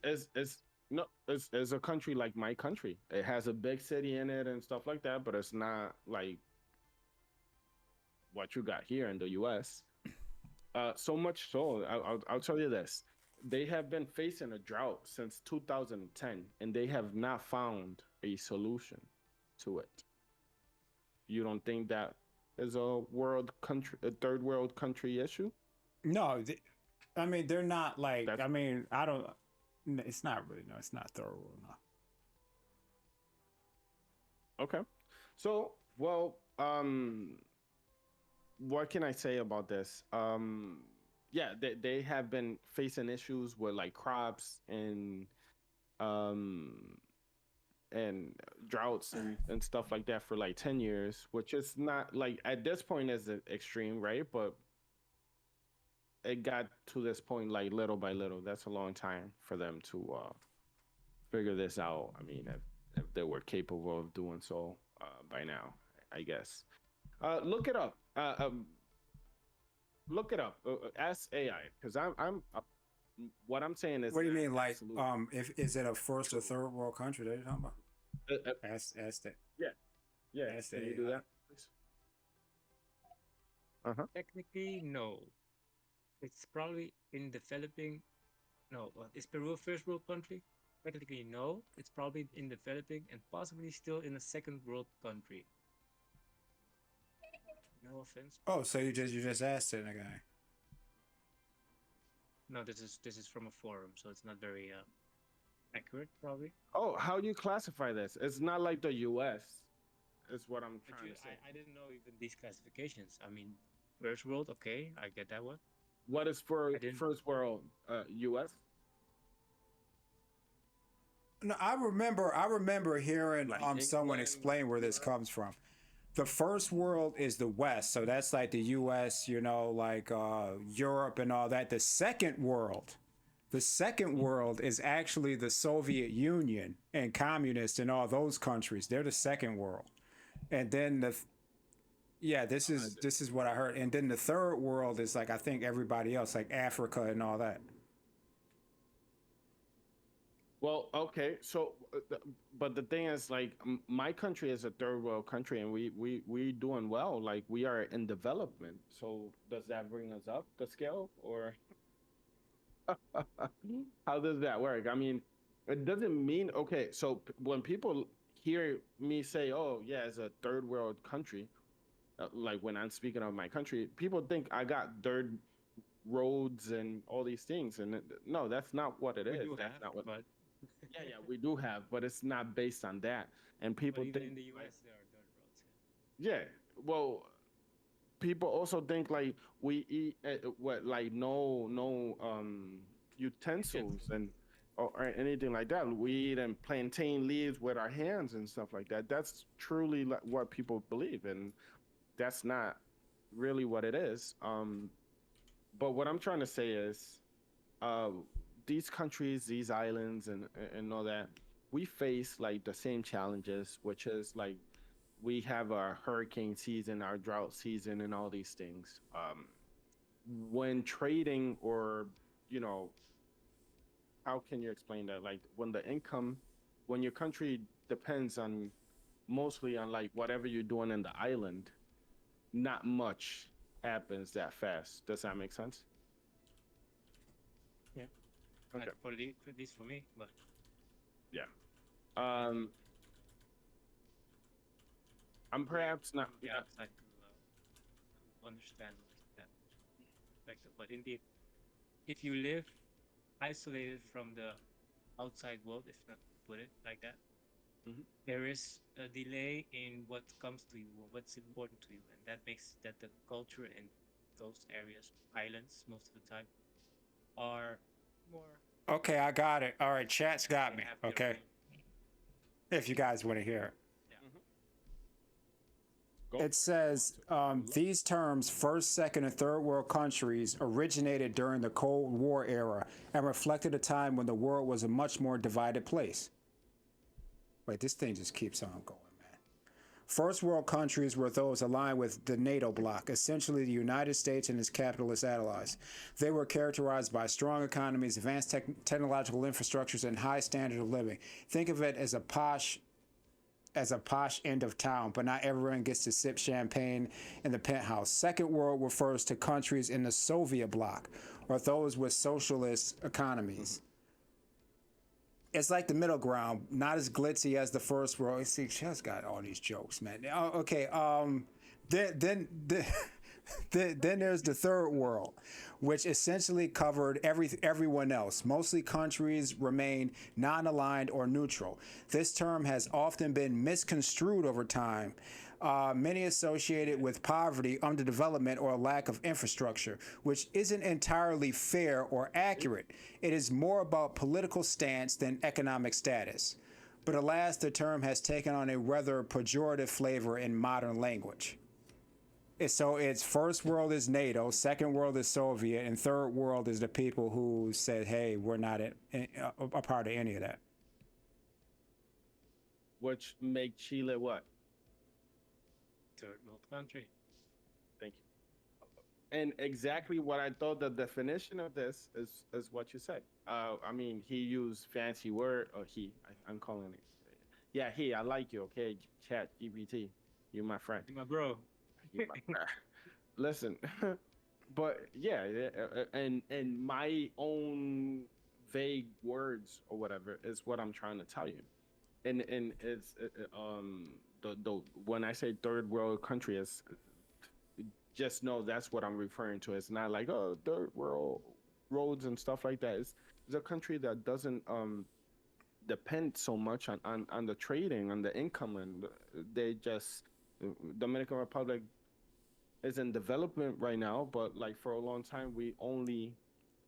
it's no, it's a country like my country. It has a big city in it and stuff like that, but it's not like what you got here in the U.S. So much so, I'll tell you this. They have been facing a drought since 2010, and they have not found a solution to it. You don't think that is a third world country issue? No, I mean they're not like. That's I mean I don't. It's not really. No, it's not third world. No. okay. So, well, what can I say about this? Yeah, they have been facing issues with like crops um and droughts and stuff like that for like 10 years, which is not like at this point is extreme, right? But it got to this point like little by little. That's a long time for them to figure this out. I mean, if they were capable of doing so by now, I guess. Look it up. Look it up. Ask AI because what I'm saying is What do you not mean, like, absolute. if is it a first or third world country that you're talking about? Ask that. Yeah, yeah. Ask Can the you do AI. that, please? Uh-huh. Technically, no. It's probably in developing. No, is Peru a first world country? Technically, no. It's probably in developing and possibly still in a second world country. No offense. Oh, so you just asked it, guy. No, this is from a forum, so it's not very accurate, probably. Oh, how do you classify this? It's not like the U.S. Is what I'm But trying to say. I didn't know even these classifications. I mean, first world, okay, I get that one. What is for I didn't. first world? U.S. No, I remember hearing Like someone England, explain where this Europe. comes from. The first world is the West, so that's like the U.S., like Europe and all that. The second world is actually the Soviet Union and communists and all those countries. They're the second world, and then yeah, this is what I heard. And then the third world is like I think everybody else, like Africa and all that. Well, okay. So, but the thing is, like, my country is a third world country, and we doing well. Like, we are in development. So, does that bring us up the scale, or how does that work? I mean, it doesn't mean okay. So, when people hear me say, "Oh, yeah, it's a third world country," like when I'm speaking of my country, people think I got third roads and all these things, and no, that's not what it We is. do That's have, not what. but Yeah, yeah, we do have, but it's not based on that. And but people even think in the like, U.S. there are dirt roads. yeah, well, people also think like we eat what like no Yeah. utensils and or anything like that. We eat and plantain leaves with our hands and stuff like that. That's truly what people believe, and that's not really what it is. But what I'm trying to say is uh, these countries, these islands, and all that, we face like the same challenges, which is like we have our hurricane season, our drought season, and all these things. When trading, or you know, how can you explain that? Like when the income, when your country depends on mostly on like whatever you're doing in the island, not much happens that fast. Does that make sense? Yeah. Okay. For this for me, but Yeah. maybe Um, I'm perhaps not. from the Yeah. outside to understand that perspective. But indeed, if you live isolated from the outside world, if not to put it like that, Mhm. there is a delay in what comes to you or what's important to you, and that makes that the culture in those areas, islands, most of the time, are more. Okay, I got it. All right, chat's got They me. have their Okay, own. if you guys want to hear it. Yeah. Mhm. Go It for it if you want says to. I would love. these terms, first, second, and third world countries, originated during the Cold War era and reflected a time when the world was a much more divided place. Wait, this thing just keeps on going, man. First world countries were those aligned with the NATO bloc, essentially the United States and its capitalist allies. They were characterized by strong economies, advanced technological infrastructures, and high standard of living. Think of it as a posh end of town, but not everyone gets to sip champagne in the penthouse. Second world refers to countries in the Soviet bloc or those with socialist economies. It's like the middle ground, not as glitzy as the first world. See, Chess got all these jokes, man. Okay, then then there's the third world, which essentially covered everyone else. Mostly countries remain non-aligned or neutral. This term has often been misconstrued over time. Many associated with poverty, underdevelopment, or lack of infrastructure, which isn't entirely fair or accurate. It is more about political stance than economic status. But alas, the term has taken on a rather pejorative flavor in modern language. So it's first world is NATO, second world is Soviet, and third world is the people who said, "Hey, we're not a part of any of that." which make Chile what? Third world country. Thank you. And exactly what I thought the definition of this is what you said. I mean, he used fancy word, or I'm calling it. Yeah, he. I like you. Okay, Chat GPT, you my friend. My bro. You my friend. Listen, but yeah, and my own vague words or whatever is what I'm trying to tell you. And it's the when I say third world country, is just know that's what I'm referring to. It's not like, oh, third world roads and stuff like that. It's a country that doesn't depend so much on the trading, on the income, and they just Dominican Republic is in development right now, but like for a long time we only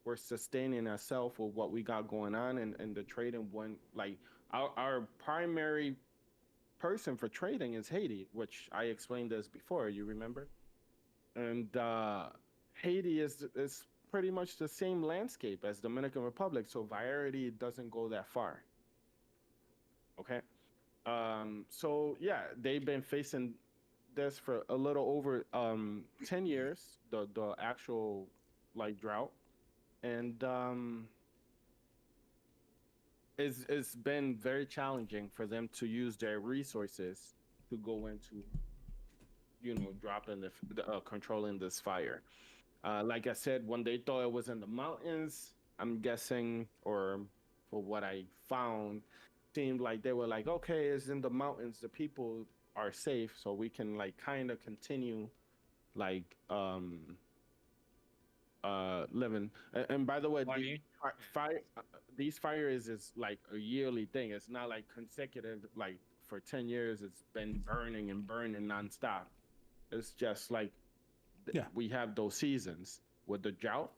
were sustaining ourselves with what we got going on, and the trading when like our primary person for trading is Haiti, which I explained this before, you remember? And Haiti is pretty much the same landscape as Dominican Republic, so variety doesn't go that far. Okay. So yeah, they've been facing this for a little over 10 years, the actual like drought, and it's been very challenging for them to use their resources to go into, dropping controlling this fire. Like I said, when they thought it was in the mountains, I'm guessing, or for what I found, seemed like they were like, okay, it's in the mountains, the people are safe, so we can like kind of continue like living. And by the way, fire these fires is like a yearly thing. It's not like consecutive, like for 10 years it's been burning and burning nonstop. It's just like Yeah. we have those seasons with the drought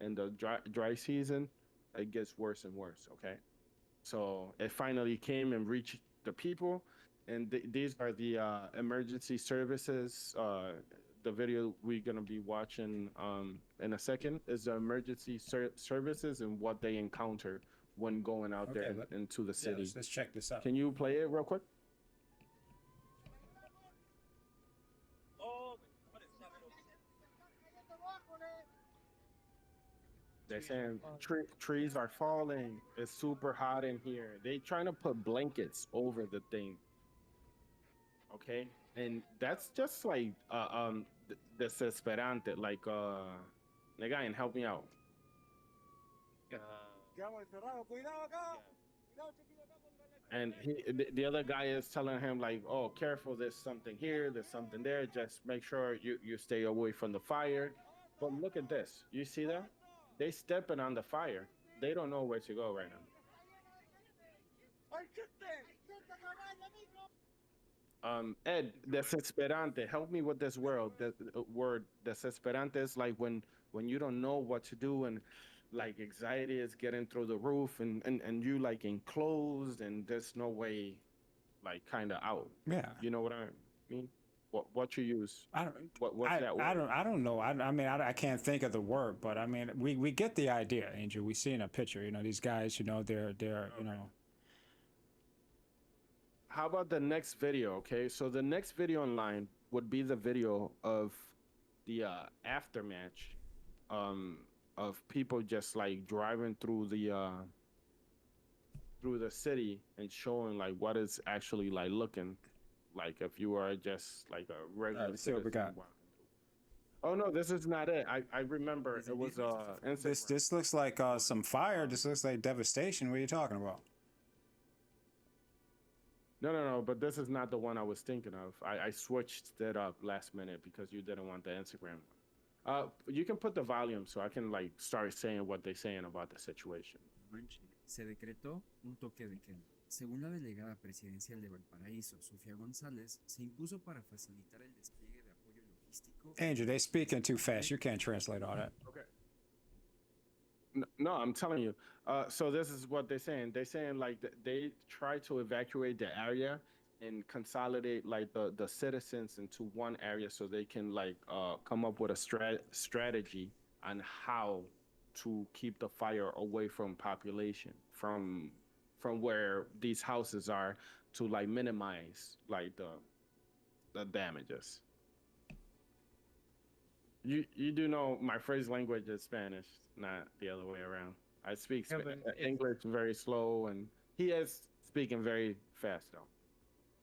and the dry season. It gets worse and worse. Okay, so it finally came and reached the people, and these are the emergency services. The video we're gonna be watching in a second is the emergency services and what they encounter when going out there into the city. Yeah, let's check this out. Can you play it real quick? They're saying trees are falling. It's super hot in here. They trying to put blankets over the thing. Okay, and that's just like desesperante. Like nigga, and help me out. Uh, And the other guy is telling him like, oh, careful, there's something here, there's something there. Just make sure you stay away from the fire. But look at this. You see that? They stepping on the fire. They don't know where to go right now. Ed, desesperante, help me with this word. The word desesperante is like when you don't know what to do, and like anxiety is getting through the roof, and you like enclosed, and there's no way like kind of out. Yeah. You know what I mean? What you use? I don't. What's that word? I don't know. I mean, I can't think of the word, but I mean, we get the idea, Angel. We see in a picture, these guys, they're How about the next video? Okay, so the next video online would be the video of the aftermath of people just like driving through the city and showing like what it's actually like looking like if you are just like a regular let's see what we got. Oh no, this is not it. I remember it was This looks like some fire. This looks like devastation. What are you talking about? No, but this is not the one I was thinking of. I switched it up last minute because you didn't want the Instagram one. You can put the volume so I can like start saying what they're saying about the situation. Se decretó un toque de queda. Según la delegada presidencial de Valparaíso, Sofía González, se impuso para facilitar el despliegue de apoyo logístico. Andrew, they speaking too fast. You can't translate all that. Okay. No, I'm telling you. So this is what they're saying. They're saying like they try to evacuate the area, and consolidate like the citizens into one area so they can like come up with a strategy on how to keep the fire away from population from where these houses are to like minimize like the damages. You do know my first language is Spanish, not the other way around. I speak Yeah, but if English very slow, and he is speaking very fast though.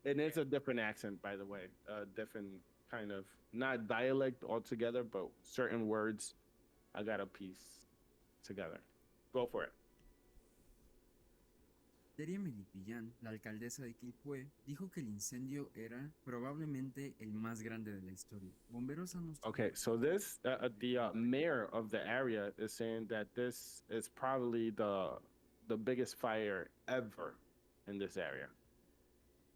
And it's a different accent, by the way. Different kind of not dialect altogether, but certain words I got to piece together. Go for it. Teria Melipillán, la alcaldesa de Quilpué, dijo que el incendio era probablemente el más grande de la historia. Bomberos han mostrado Okay, so this the mayor of the area is saying that this is probably the biggest fire ever in this area.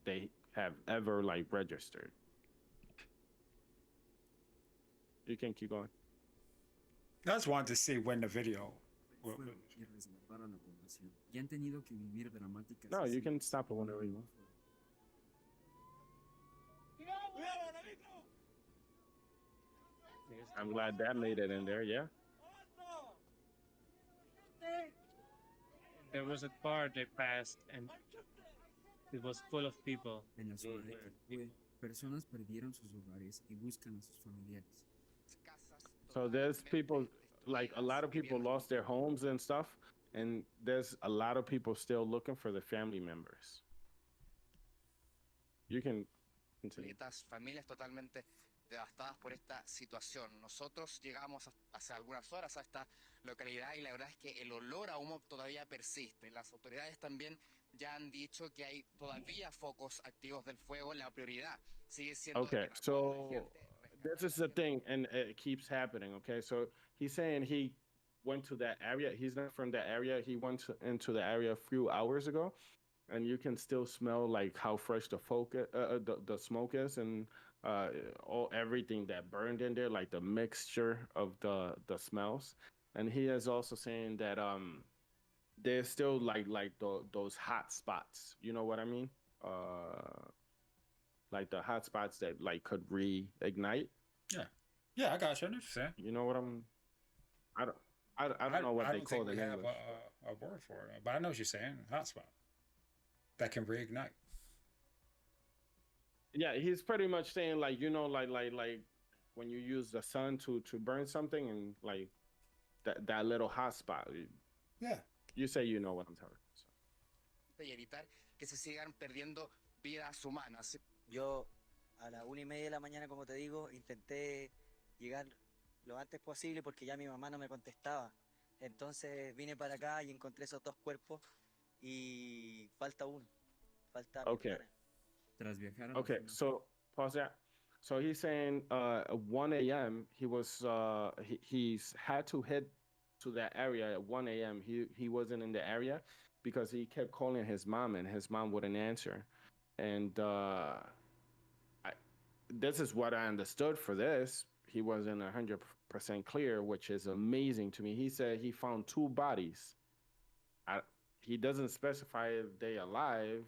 They have ever like registered. You can keep going. I just wanted to see when the video. el fuego y resguardar a la población, y han tenido que vivir dramáticas No, you escenas can stop it whenever you bajo want. fuego. I'm glad that made it in there. Yeah. there was a car they passed and it was full of people. En la zona de Quilpué, personas perdieron sus hogares y buscan a sus familiares. So there's people, like a lot of people lost their homes and stuff, and there's a lot of people still looking for their family members. You can continue. Estas familias totalmente devastadas por esta situación. Nosotros llegamos hace algunas horas a esta localidad y la verdad es que el olor a humo todavía persiste. Las autoridades también ya han dicho que hay todavía focos activos del fuego. La prioridad sigue siendo Okay, evacuar a la so gente, this is the thing, and it keeps happening. Okay, so he's saying he went to that area. He's not from that area. He went into the area a few hours ago, and you can still smell like how fresh the smoke is, and all everything that burned in there, like the mixture of the smells. And he is also saying that there's still like those hot spots. You know what I mean? Like the hot spots that like could reignite. Yeah, I got you. I understand. You know what I'm? I don't. I don't know what I they don't call think it we in have English. a word for it, but I know what you're saying. Hotspot that can reignite. Yeah, he's pretty much saying like like when you use the sun to burn something and like that little hot spot. Yeah. You say you know what I'm talking about. So. y evitar que se sigan perdiendo vidas humanas. Yo a las 1:30 de la mañana, como te digo, intenté llegar lo antes posible porque ya mi mamá no me contestaba. Entonces vine para acá y encontré esos dos cuerpos y falta uno. Falta mi Okay. hermana. Tras viajar a la Okay, zona, so pause that. So he's saying 1 a.m. he was he's had to head to that area at 1 a.m. He wasn't in the area because he kept calling his mom and his mom wouldn't answer. And this is what I understood for this. He wasn't 100% clear, which is amazing to me. He said he found two bodies. He doesn't specify if they alive,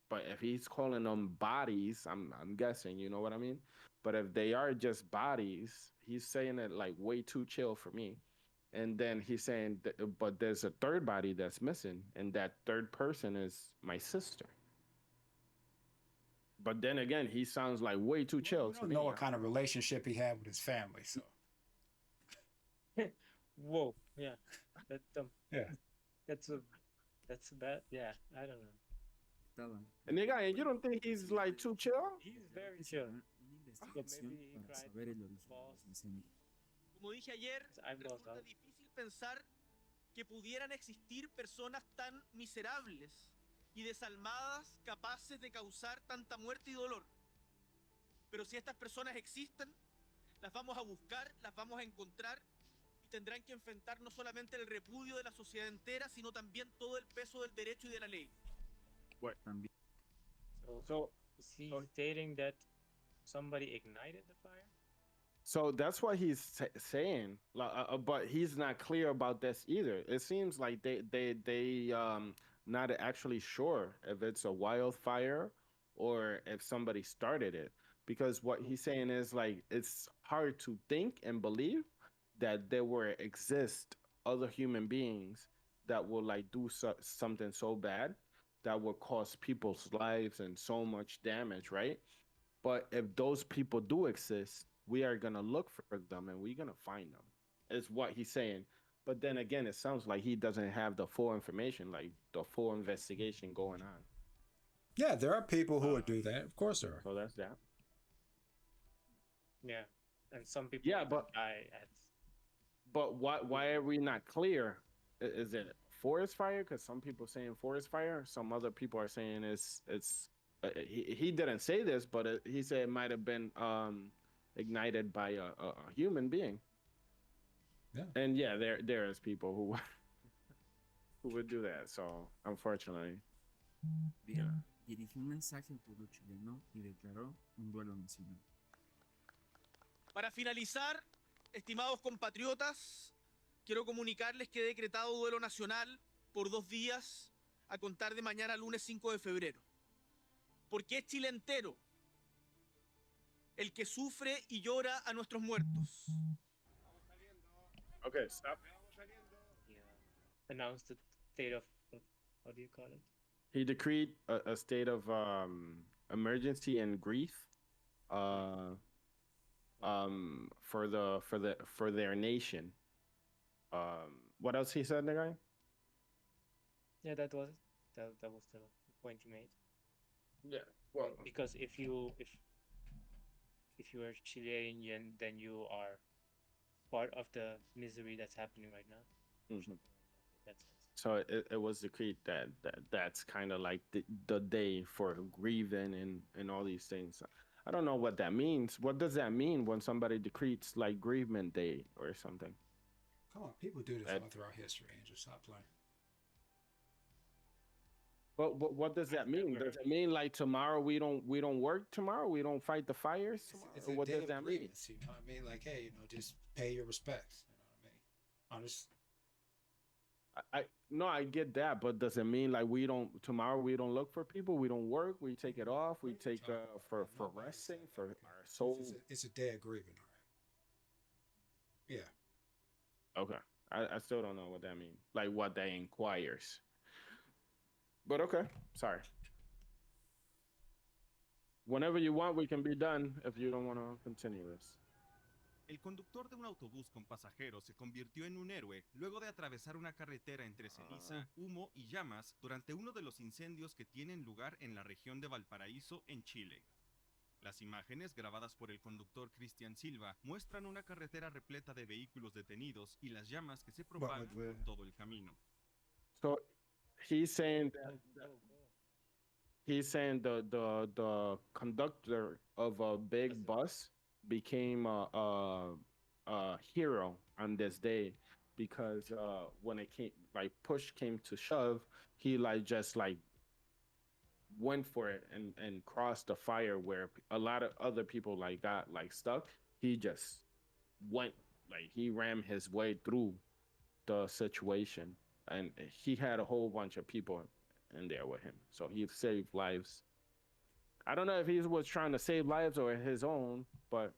but if he's calling them bodies, I'm guessing, you know what I mean? But if they are just bodies, he's saying it like way too chill for me. And then he's saying, but there's a third body that's missing, and that third person is my sister. But then again, he sounds like way too chill We to don't me. know what kind of relationship he had with his family, so Whoa, yeah, that yeah. that's a bad. Yeah, I don't know. estaba. And nigga, you don't think he's like too chill? He's Se very hará chill. una investigación Maybe he para cried saber el origen de false. los incendios. Como dije ayer, I've lost resulta out. difícil pensar que pudieran existir personas tan miserables y desalmadas capaces de causar tanta muerte y dolor. Pero si estas personas existen, las vamos a buscar, las vamos a encontrar y tendrán que enfrentar no solamente el repudio de la sociedad entera, sino también todo el peso del derecho y de la ley. También So Is he stating that somebody ignited the fire? So that's what he's saying, but he's not clear about this either. It seems like they not actually sure if it's a wildfire or if somebody started it. Because what he's saying is like it's hard to think and believe that there were exist other human beings that will like do something so bad that will cause people's lives and so much damage, right? But if those people do exist, we are gonna look for them and we're gonna find them. Is what he's saying. But then again, it sounds like he doesn't have the full information, like the full investigation going on. Yeah, there are people who would do that. Of course there are. So that's that. Yeah, and some people Yeah, even but die at. but why are we not clear? Is it forest fire? Because some people saying forest fire, some other people are saying it's. He didn't say this, but he said it might have been ignited by a human being. Yeah. And yeah, there is people who who would do that. So unfortunately, Bien, dirigió un mensaje al pueblo chileno y declaró un duelo nacional. Para finalizar, estimados compatriotas, quiero comunicarles que he decretado duelo nacional por 2 días a contar de mañana lunes 5 de febrero. Porque es Chile entero el que sufre y llora a nuestros muertos. okay, stop. Yeah, announced the state of how do you call it? He decreed a state of emergency and grief for their nation. What else he said, the guy? Yeah, that was that was the point he made. Yeah. Well, Because if you are Chilean, then you are part of the misery that's happening right now. mhm. That's it. So it was decreed that's kind of like the day for grieving and all these things. I don't know what that means. What does that mean when somebody decrees like grievement day or something? Come on, people do this That- all throughout history, Angel. Stop playing. But what does that mean? Does it mean like tomorrow we don't work tomorrow? We don't fight the fires tomorrow? It's Or a what day does of that mean? grievance, you know what I mean? Like, hey, just pay your respects. You know what I mean? I'm just I no, I get that, but does it mean like we don't tomorrow we don't look for people, we don't work, we take it off, we take for Nobody resting said for that. our soul? It's a day of grieving, all right? Yeah. Okay, I still don't know what that means. Like what that inquires. But okay, sorry. Whenever you want, we can be done. If you don't want to continue this. El conductor de un autobús con pasajeros se convirtió en un héroe luego de atravesar una carretera entre ceniza, humo y llamas durante uno de los incendios que tienen lugar en la región de Valparaíso, en Chile. Las imágenes grabadas por el conductor Cristian Silva muestran una carretera repleta de vehículos detenidos y las llamas que se propagan por todo el camino. So he's saying the conductor of a big bus became a hero on this day because when it came like push came to shove, he like just like went for it and crossed the fire where a lot of other people like got like stuck. He just went like he rammed his way through the situation, and he had a whole bunch of people in there with him, so he saved lives. I don't know if he was trying to save lives or his own, but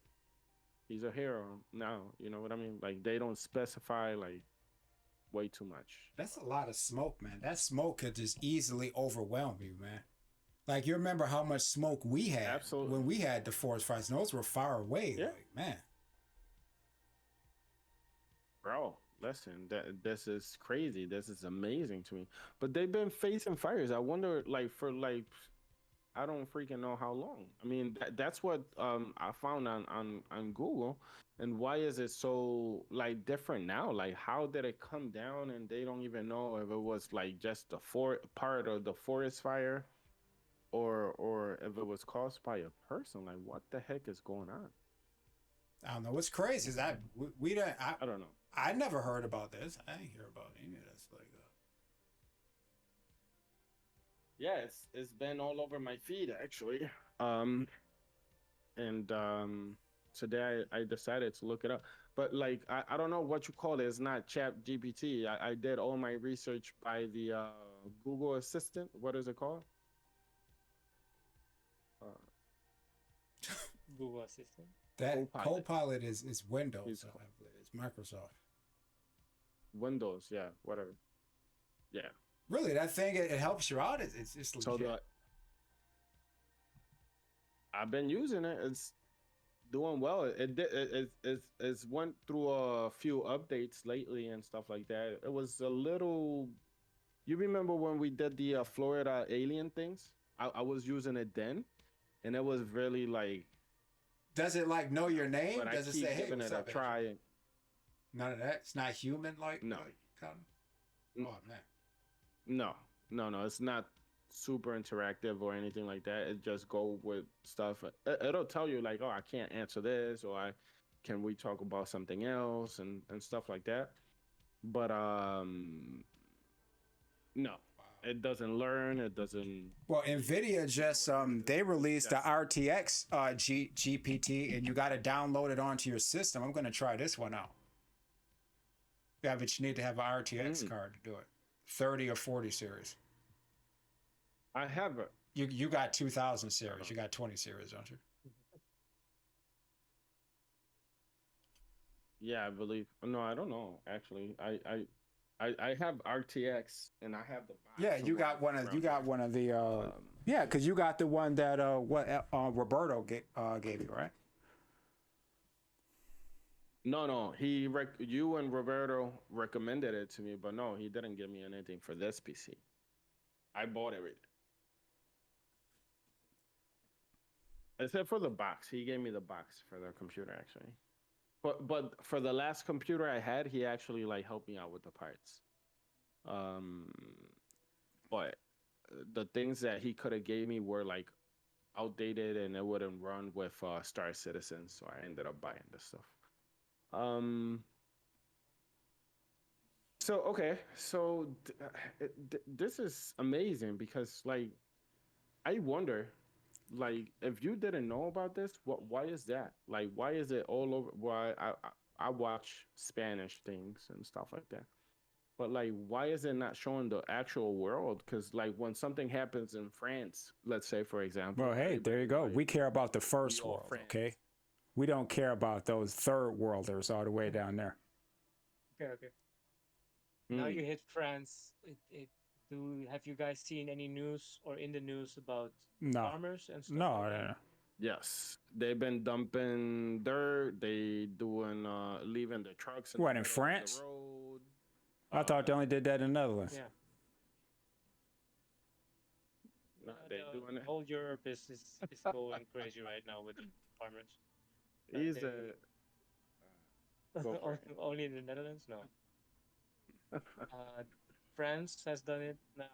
he's a hero now. You know what I mean? Like they don't specify like way too much. That's a lot of smoke, man. That smoke could just easily overwhelm you, man. Like, you remember how much smoke we had Absolutely. when we had the forest fires. And those were far away. Yeah. Like, man. Bro, listen, this is crazy. This is amazing to me. But they've been facing fires. I wonder, like, for like, I don't freaking know how long. I mean, that's what I found on Google. And why is it so like different now? Like, how did it come down? And they don't even know if it was like just the part of the forest fire, or if it was caused by a person. Like, what the heck is going on? I don't know. What's crazy is we don't. I don't know. I never heard about this. I didn't hear about any of this like that. Yeah, it's been all over my feed actually. And today I decided to look it up. But like I don't know what you call it. It's not Chat GPT. I did all my research by the Google Assistant. What is it called? Google Assistant. That Copilot. Copilot is Windows. He's I believe. It's Microsoft. Windows, yeah, whatever. Yeah. Really, that thing it helps you out. It's So legit. I've been using it. It's doing well. It's went through a few updates lately and stuff like that. It was a little. You remember when we did the Florida alien things? I was using it then, and it was really like. Does it like know your name? But Does I it keep say, "Hey, giving what's it a up?" try. Adrian? None of that. It's not human like. No. Kind of. Mm. Oh man. No. It's not super interactive or anything like that. It just go with stuff. It'll tell you like, oh, I can't answer this, or can we talk about something else and stuff like that. But no, it doesn't learn. It doesn't. Well, Nvidia just they released the RTX GPT, and you got to download it onto your system. I'm going to try this one out. Yeah, but you need to have an RTX card to do it. 30 or 40 series. I have it. You got 2000 series. You got 20 series, don't you? Yeah, I believe. No, I don't know. Actually, I have RTX and I have the box. Yeah, you got one of the yeah, because you got the one that Roberto gave you, right? No. You and Roberto recommended it to me, but no, he didn't give me anything for this PC. I bought everything. Except for the box. He gave me the box for the computer actually. But for the last computer I had, he actually like helped me out with the parts. But the things that he could have gave me were like outdated and it wouldn't run with Star Citizen, so I ended up buying this stuff. So okay, so this is amazing because like I wonder, like if you didn't know about this, why is that? Like why is it all over? Why I watch Spanish things and stuff like that, but like why is it not showing the actual world? Because like when something happens in France, let's say for example. Well, hey, there you go. We care about the first world, okay? We don't care about those third worlders all the way down there. Okay. Now you hit France. Have you guys seen any news or in the news about farmers and stuff? No. Yes, they've been dumping dirt. They doing leaving the trucks. What in France? The road. I thought they only did that in the Netherlands. Yeah. No, they doing it. Whole Europe is going crazy right now with farmers. He's only in the Netherlands? No. France has done it now.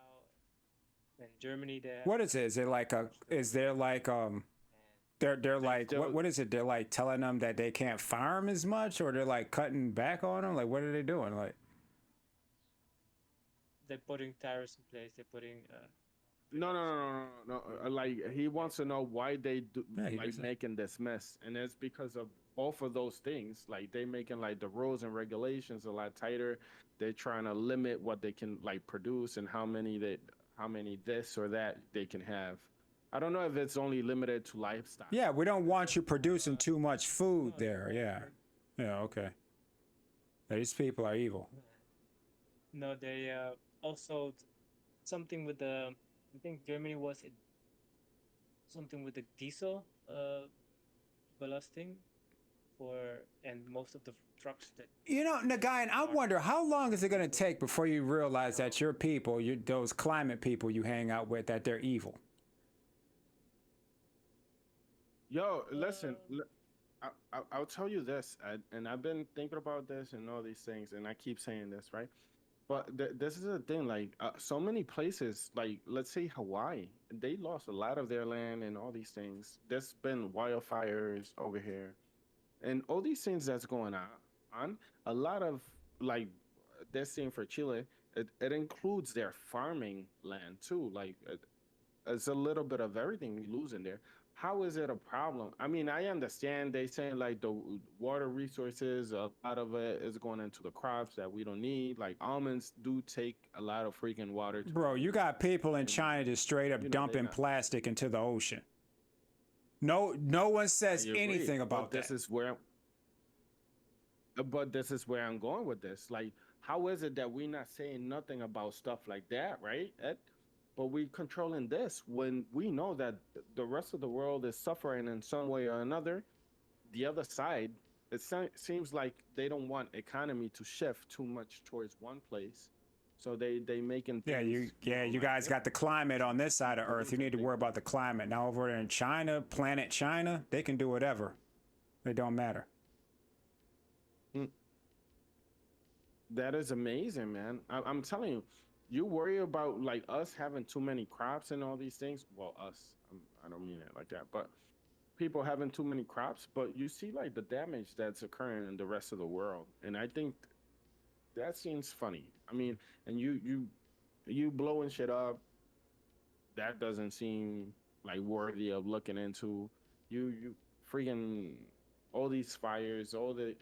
In Germany, they what is it? Is it like is there like they're like what is it? They're like telling them that they can't farm as much, or they're like cutting back on them? Like what are they doing? Like they're putting tariffs in place. They're putting No. Like he wants to know why they do like doesn't. making this mess, and it's because of both of those things. Like they making like the rules and regulations a lot tighter. They're trying to limit what they can like produce and how many this or that they can have. I don't know if it's only limited to livestock. yeah, we don't want you producing too much food there. Yeah. Okay. These people are evil. No, they also something with the. I think Germany was it. Something with the diesel ballasting and most of the trucks that. You know, Nagayan, I wonder how long is it going to take before you realize that your people, those climate people you hang out with, that they're evil? Listen, I'll tell you this, and I've been thinking about this and all these things, and I keep saying this, right? But this is the thing, like so many places, like let's say Hawaii, they lost a lot of their land and all these things. There's been wildfires over here, and all these things that's going on. A lot of like this thing for Chile, it includes their farming land too. Like it's a little bit of everything we lose in there. How is it a problem? I mean, I understand they saying like the water resources, a lot of it is going into the crops that we don't need. Like almonds do take a lot of freaking water. Bro, you got people in China just straight up dumping plastic into the ocean. No one says I agree, anything but about this that. is where but this is where I'm going with this. Like, how is it that we're not saying nothing about stuff like that, right, Ed? But we controlling this when we know that the rest of the world is suffering in some way or another. The other side, seems like they don't want economy to shift too much towards one place, so they making Yeah, things, you like guys got the climate on this side of Earth. You need to worry about the climate. Now over there in China, planet China, they can do whatever. It don't matter. That is amazing, man. I'm telling you, you worry about like us having too many crops and all these things. Well, us, I don't mean it like that, but people having too many crops. But you see like the damage that's occurring in the rest of the world, and I think that seems funny. I mean, and you blowing shit up, that doesn't seem like worthy of looking into. You freaking all these fires, all the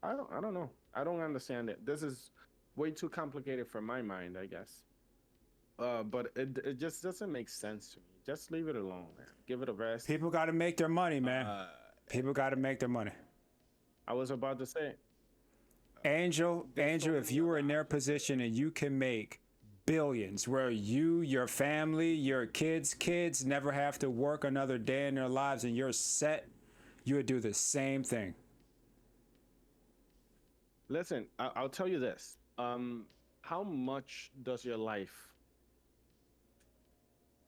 I don't know. I don't understand it. This is way too complicated for my mind, I guess. But it just doesn't make sense to me. Just leave it alone, man. Give it a rest. People got to make their money, man. People got to make their money. I was about to say, Angel, there's so if many you were other in their position and you can make billions where you, your family, your kids never have to work another day in their lives and you're set, you would do the same thing. listen, I'll tell you this. How much does your life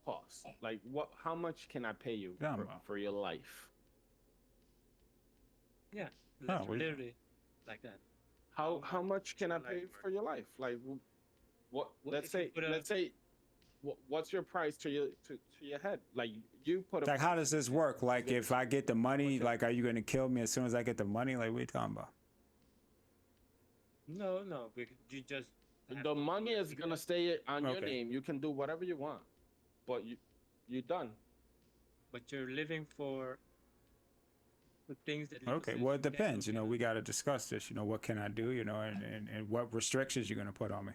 cost? Like, what? How much can I pay you Yeah, for your life? Yeah, Oh, literally like that. How much can I pay for your life? Like, what? Let's say what's your price to your head? Like, you put a Like, how does this work? Like, if I get the money, like, are you going to kill me as soon as I get the money? Like, what are you talking about? No, you just have the to money do is everything gonna else. stay on your Okay. name. You can do whatever you want, but you're done. But you're living for the things that Okay, limited well, it you can do, depends. You know, we got to discuss this. You know, what can I do? You know, and what restrictions you're going to put on me.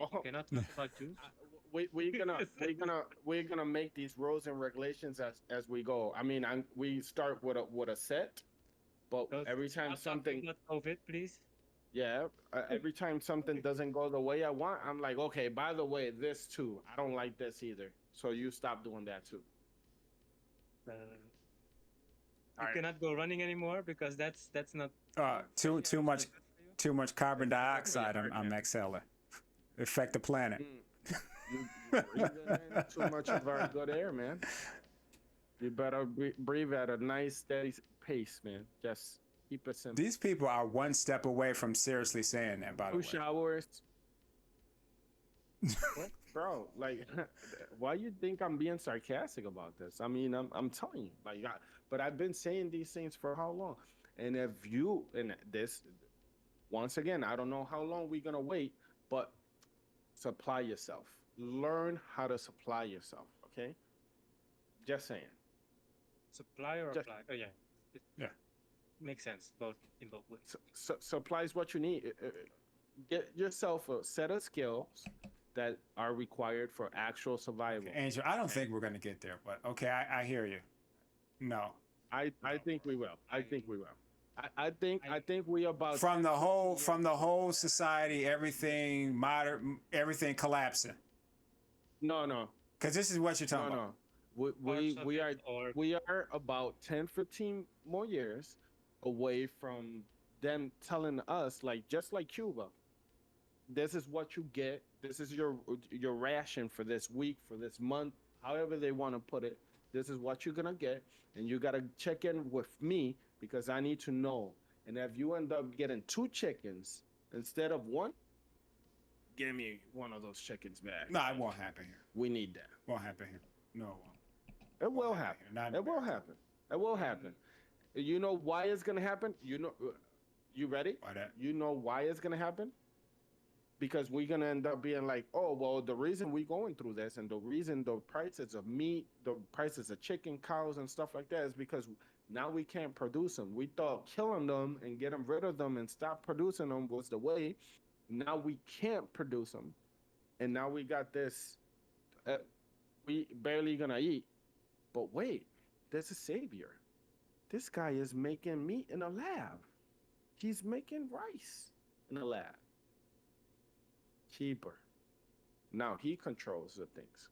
Oh, You cannot talk about juice. we're gonna make these rules and regulations as we go. I mean, we start with a set, but Don't every time stop talking something, about COVID, please. yeah, every time something doesn't go the way I want, I'm like, okay, by the way, this too, I don't like this either. So you stop doing that too. You Alright. cannot go running anymore because that's not Too that's not much good for you. too much carbon It's dioxide really hard, I'm man. exhaling. Affect the planet. You breathing in too much of our good air, man. You better breathe at a nice steady pace, man. Just keep it simple. These people are one step away from seriously saying that, by the Two way. showers. What? Bro, like, why you think I'm being sarcastic about this? I mean, I'm telling you, like, but I've been saying these things for how long? And if you, and this, once again, I don't know how long we're gonna wait, but supply yourself. Learn how to supply yourself, okay? Just saying. Supply or Just- apply? Oh yeah. It Yeah. makes sense in both ways. Supply is what you need. Get yourself a set of skills that are required for actual survival. Angel, I don't think we're going to get there, but okay, I hear you. No. I think we will. I think we will. I think we about From the whole society, everything modern, everything collapsing. no. Because this is what you're No, talking about. no. Parts of We it are or we are about 10, 15 more years away from them telling us, like, just like Cuba, this is what you get. This is your ration for this week, for this month, however they want to put it. This is what you're gonna get, and you gotta check in with me because I need to know. And if you end up getting 2 chickens instead of 1, give me one of those chickens back. No, it won't happen here. We need that. Won't happen here. No, it won't. It will happen happen. here. Not in It will America. happen. It will happen. You know why it's gonna happen? You know, you ready? Why that? You know why it's gonna happen? Because we're gonna end up being like, oh well, the reason we're going through this and the reason the prices of meat, the prices of chicken, cows, and stuff like that is because now we can't produce them. We thought killing them and getting rid of them and stop producing them was the way. Now we can't produce them, and now we got this. We barely gonna eat. But wait, there's a savior. This guy is making meat in a lab. He's making rice in a lab. Cheaper. Now he controls the things.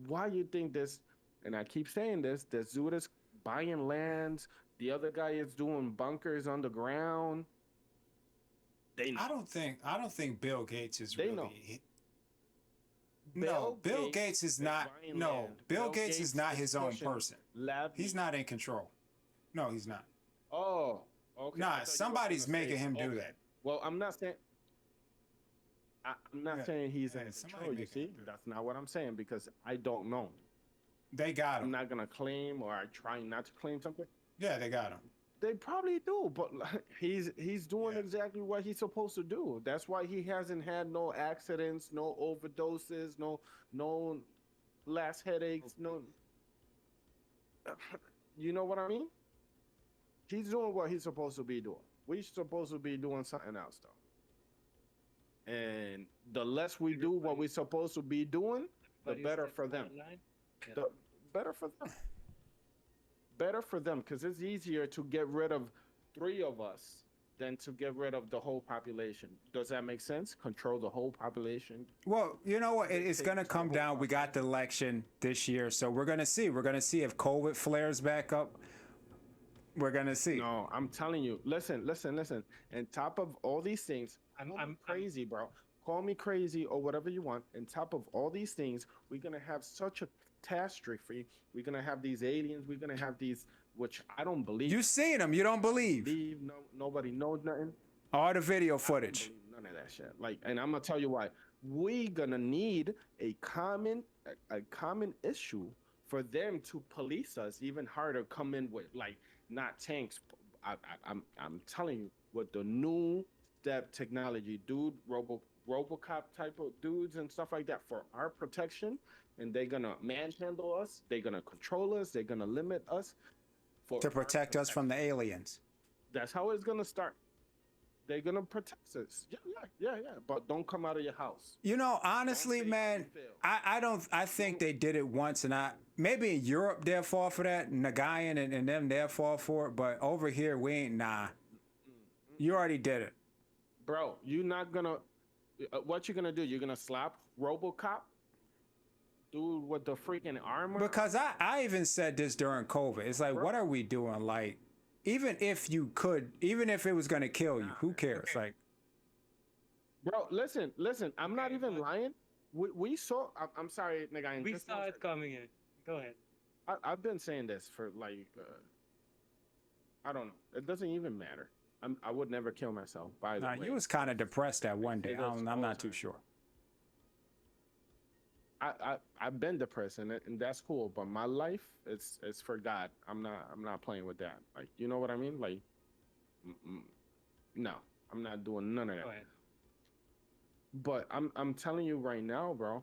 Why you think this? And I keep saying this. The dude is buying lands. The other guy is doing bunkers underground. They know. I don't think Bill Gates is They know. really. No, Bill Gates is not. buying No, land. Bill Gates is not is his own pushing person. Lab He's meat. not in control. No, he's not. Oh, okay. I Nah, thought you were somebody's gonna say- making him do okay. that. Well, I'm not saying. I'm not Yeah. saying he's Yeah, in somebody control. You making him see, do that. that's not what I'm saying because I don't know. They got I'm him. not gonna claim, or I try not to claim something. Yeah, they got him. They probably do, but he's doing Yeah. exactly what he's supposed to do. That's why he hasn't had no accidents, no overdoses, no last headaches, no. You know what I mean? He's doing what he's supposed to be doing. We're supposed to be doing something else though. And the less we do what we're supposed to be doing, the Everybody better steps for on them. the line. Yeah. The better for them. Better for them, because it's easier to get rid of 3 of us than to get rid of the whole population. Does that make sense? Control the whole population. Well, you know what? It's Take going to come control. down. We got the election this year, so we're going to see. We're going to see if COVID flares back up. We're going to see. No, I'm telling you. Listen. On top of all these things, I'm- I'm crazy, bro. Call me crazy or whatever you want. On top of all these things, we're gonna have such a catastrophe. We're gonna have these aliens. We're gonna have these, which I don't believe. You seen them. You don't believe. No, nobody knows nothing. All the video I don't footage. believe none of that shit. Like, and I'm gonna tell you why. We gonna need a common issue for them to police us even harder. Come in with like not tanks. I'm telling you, with the new step technology, dude, RoboCop type of dudes and stuff like that for our protection, and they're gonna manhandle us. They're gonna control us. They're gonna limit us for To our protect us from the protection. aliens. That's how it's gonna start. They're gonna protect us. Yeah. But don't come out of your house. You know, honestly, say man, you failed. I think they did it once, and maybe in Europe they'll fall for that. Nagayan and them they'll fall for it, but over here we ain't. Nah, you already did it. Bro, you're not gonna. What you gonna do? You're gonna slap RoboCop, dude, with the freaking armor. Because I even said this during COVID. It's like, Bro. what are we doing? Like, even if you could, even if it was gonna kill you, who cares? Like, Bro, listen. I'm not Okay, even but- lying. We saw. I'm sorry, nigga. We saw it coming in. Go ahead. I've been saying this for like, I don't know. It doesn't even matter. I would never kill myself. By the nah, way, you was kind of depressed that one day. It is I'm all not the too time. sure. I've been depressed and that's cool. But my life, it's for God. I'm not playing with that. Like, you know what I mean? Like, no, I'm not doing none of that. Go ahead. But I'm telling you right now, bro.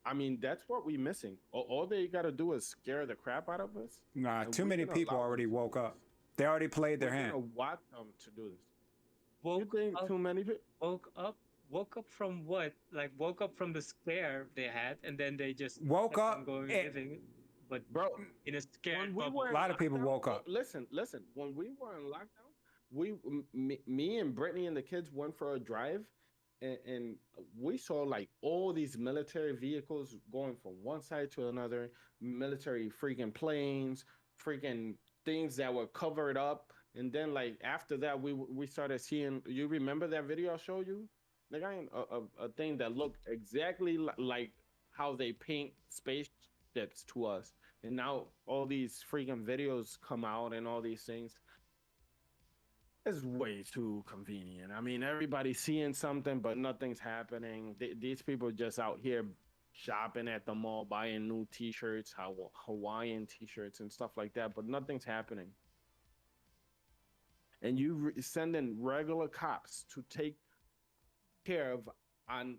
I mean, that's what we missing. All they gotta do is scare the crap out of us. Nah, And too we're many gonna people allow them already to do woke up. this. They already played their We're hand. gonna watch them to do this. You Woke think up, too many people? woke up from what? Like woke up from the scare they had, and then they just Woke kept on up going and- living, but Bro, in a scared when we bubble. were A lot of people lockdown- woke up. Listen. When we were in lockdown, me and Brittany and the kids went for a drive, and we saw like all these military vehicles going from one side to another, military freaking planes, freaking things that were covered up, and then like after that, we started seeing. You remember that video I showed you? Like a thing that looked exactly like how they paint spaceships to us. And now all these freaking videos come out and all these things. It's way too convenient. I mean, everybody's seeing something, but nothing's happening. These people just out here shopping at the mall, buying new T-shirts, Hawaiian T-shirts and stuff like that, but nothing's happening. And you sending regular cops to take care of an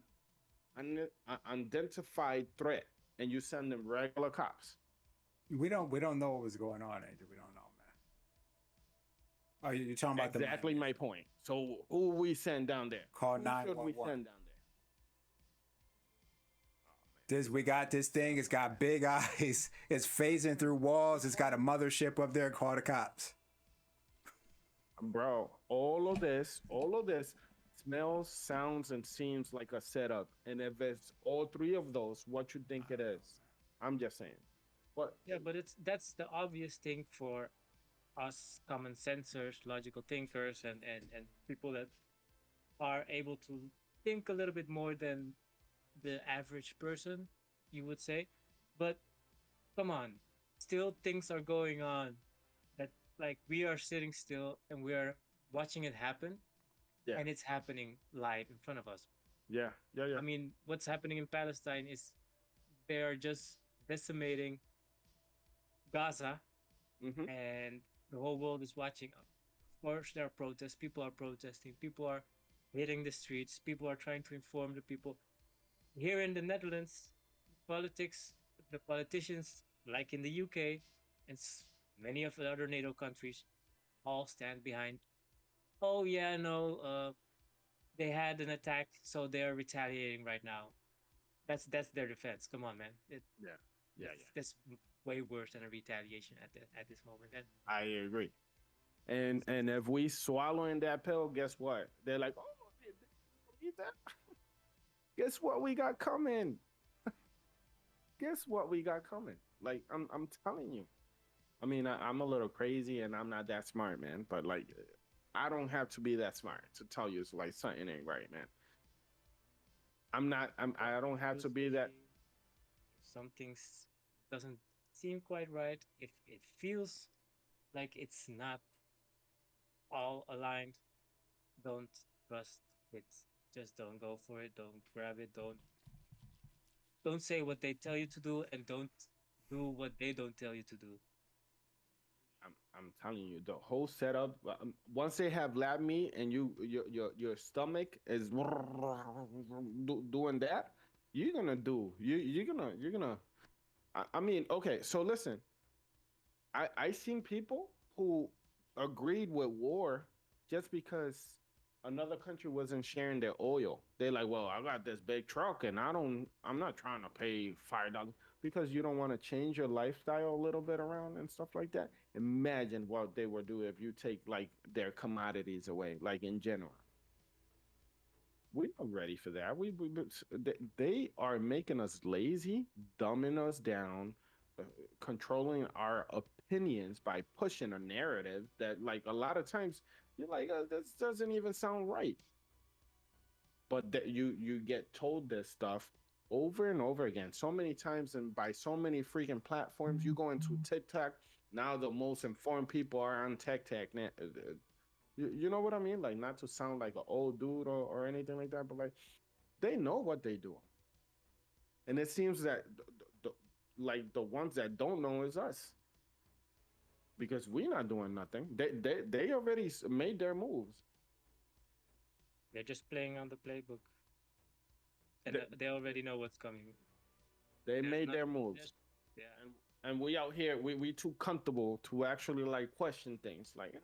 unidentified threat, and you send them regular cops. We don't know what was going on, Andrew. We don't know, man. Oh, you're talking about Exactly my point. So who we send down there? Call Who should we 911. send down there? We got this thing. It's got big eyes. It's phasing through walls. It's got a mothership up there called the cops. Bro, all of this smells, sounds, and seems like a setup. And if it's all three of those, what you think it is? I'm just saying. But Yeah, but that's the obvious thing for us common sensors, logical thinkers, and people that are able to think a little bit more than the average person, you would say. But come on, still things are going on that, like, we are sitting still and we are watching it happen, yeah, and it's happening live in front of us. yeah, yeah, yeah. I mean, what's happening in Palestine is they are just decimating Gaza, Mm-hmm. and the whole world is watching. Of course, there are protests. People are protesting. People are hitting the streets. People are trying to inform the people. Here in the Netherlands, politics, the politicians, like in the UK and many of the other NATO countries, all stand behind. Oh yeah, no, they had an attack, so they are retaliating right now. That's their defense. Come on, man. Yeah, yeah, yeah. That's way worse than a retaliation at this moment. And I agree. And if we swallowing that pill, guess what? They're like, oh, they believe that. Guess what we got coming? Guess what we got coming? Like I'm telling you. I mean, I'm a little crazy and I'm not that smart, man. But like, I don't have to be that smart to tell you it's like something ain't right, man. I'm not. I don't have to be that. something doesn't seem quite right, if it feels like it's not all aligned, don't trust it. Just don't go for it. Don't grab it. Don't say what they tell you to do, and don't do what they don't tell you to do. I'm telling you, the whole setup. Once they have lab meat and your stomach is doing that, you're gonna do. You're gonna. I mean, okay. So listen, I seen people who agreed with war just because another country wasn't sharing their oil. They're like, well, I got this big truck and I'm not trying to pay $5 because you don't want to change your lifestyle a little bit around and stuff like that. Imagine what they would do if you take like their commodities away, like in general. We're not ready for that. They are making us lazy, dumbing us down, uh, controlling our opinions by pushing a narrative that, like, a lot of times you're like, this doesn't even sound right. But that you get told this stuff over and over again, so many times, and by so many freaking platforms. You go into TikTok now, the most informed people are on TikTok. You know what I mean? Like, not to sound like an old dude or anything like that, but like they know what they do. And it seems that like the ones that don't know is us because we're not doing nothing. They already made their moves. They're just playing on the playbook, and They, they already know what's coming. they There's made not, their moves. yeah. And we out here, we too comfortable to actually like question things. Like,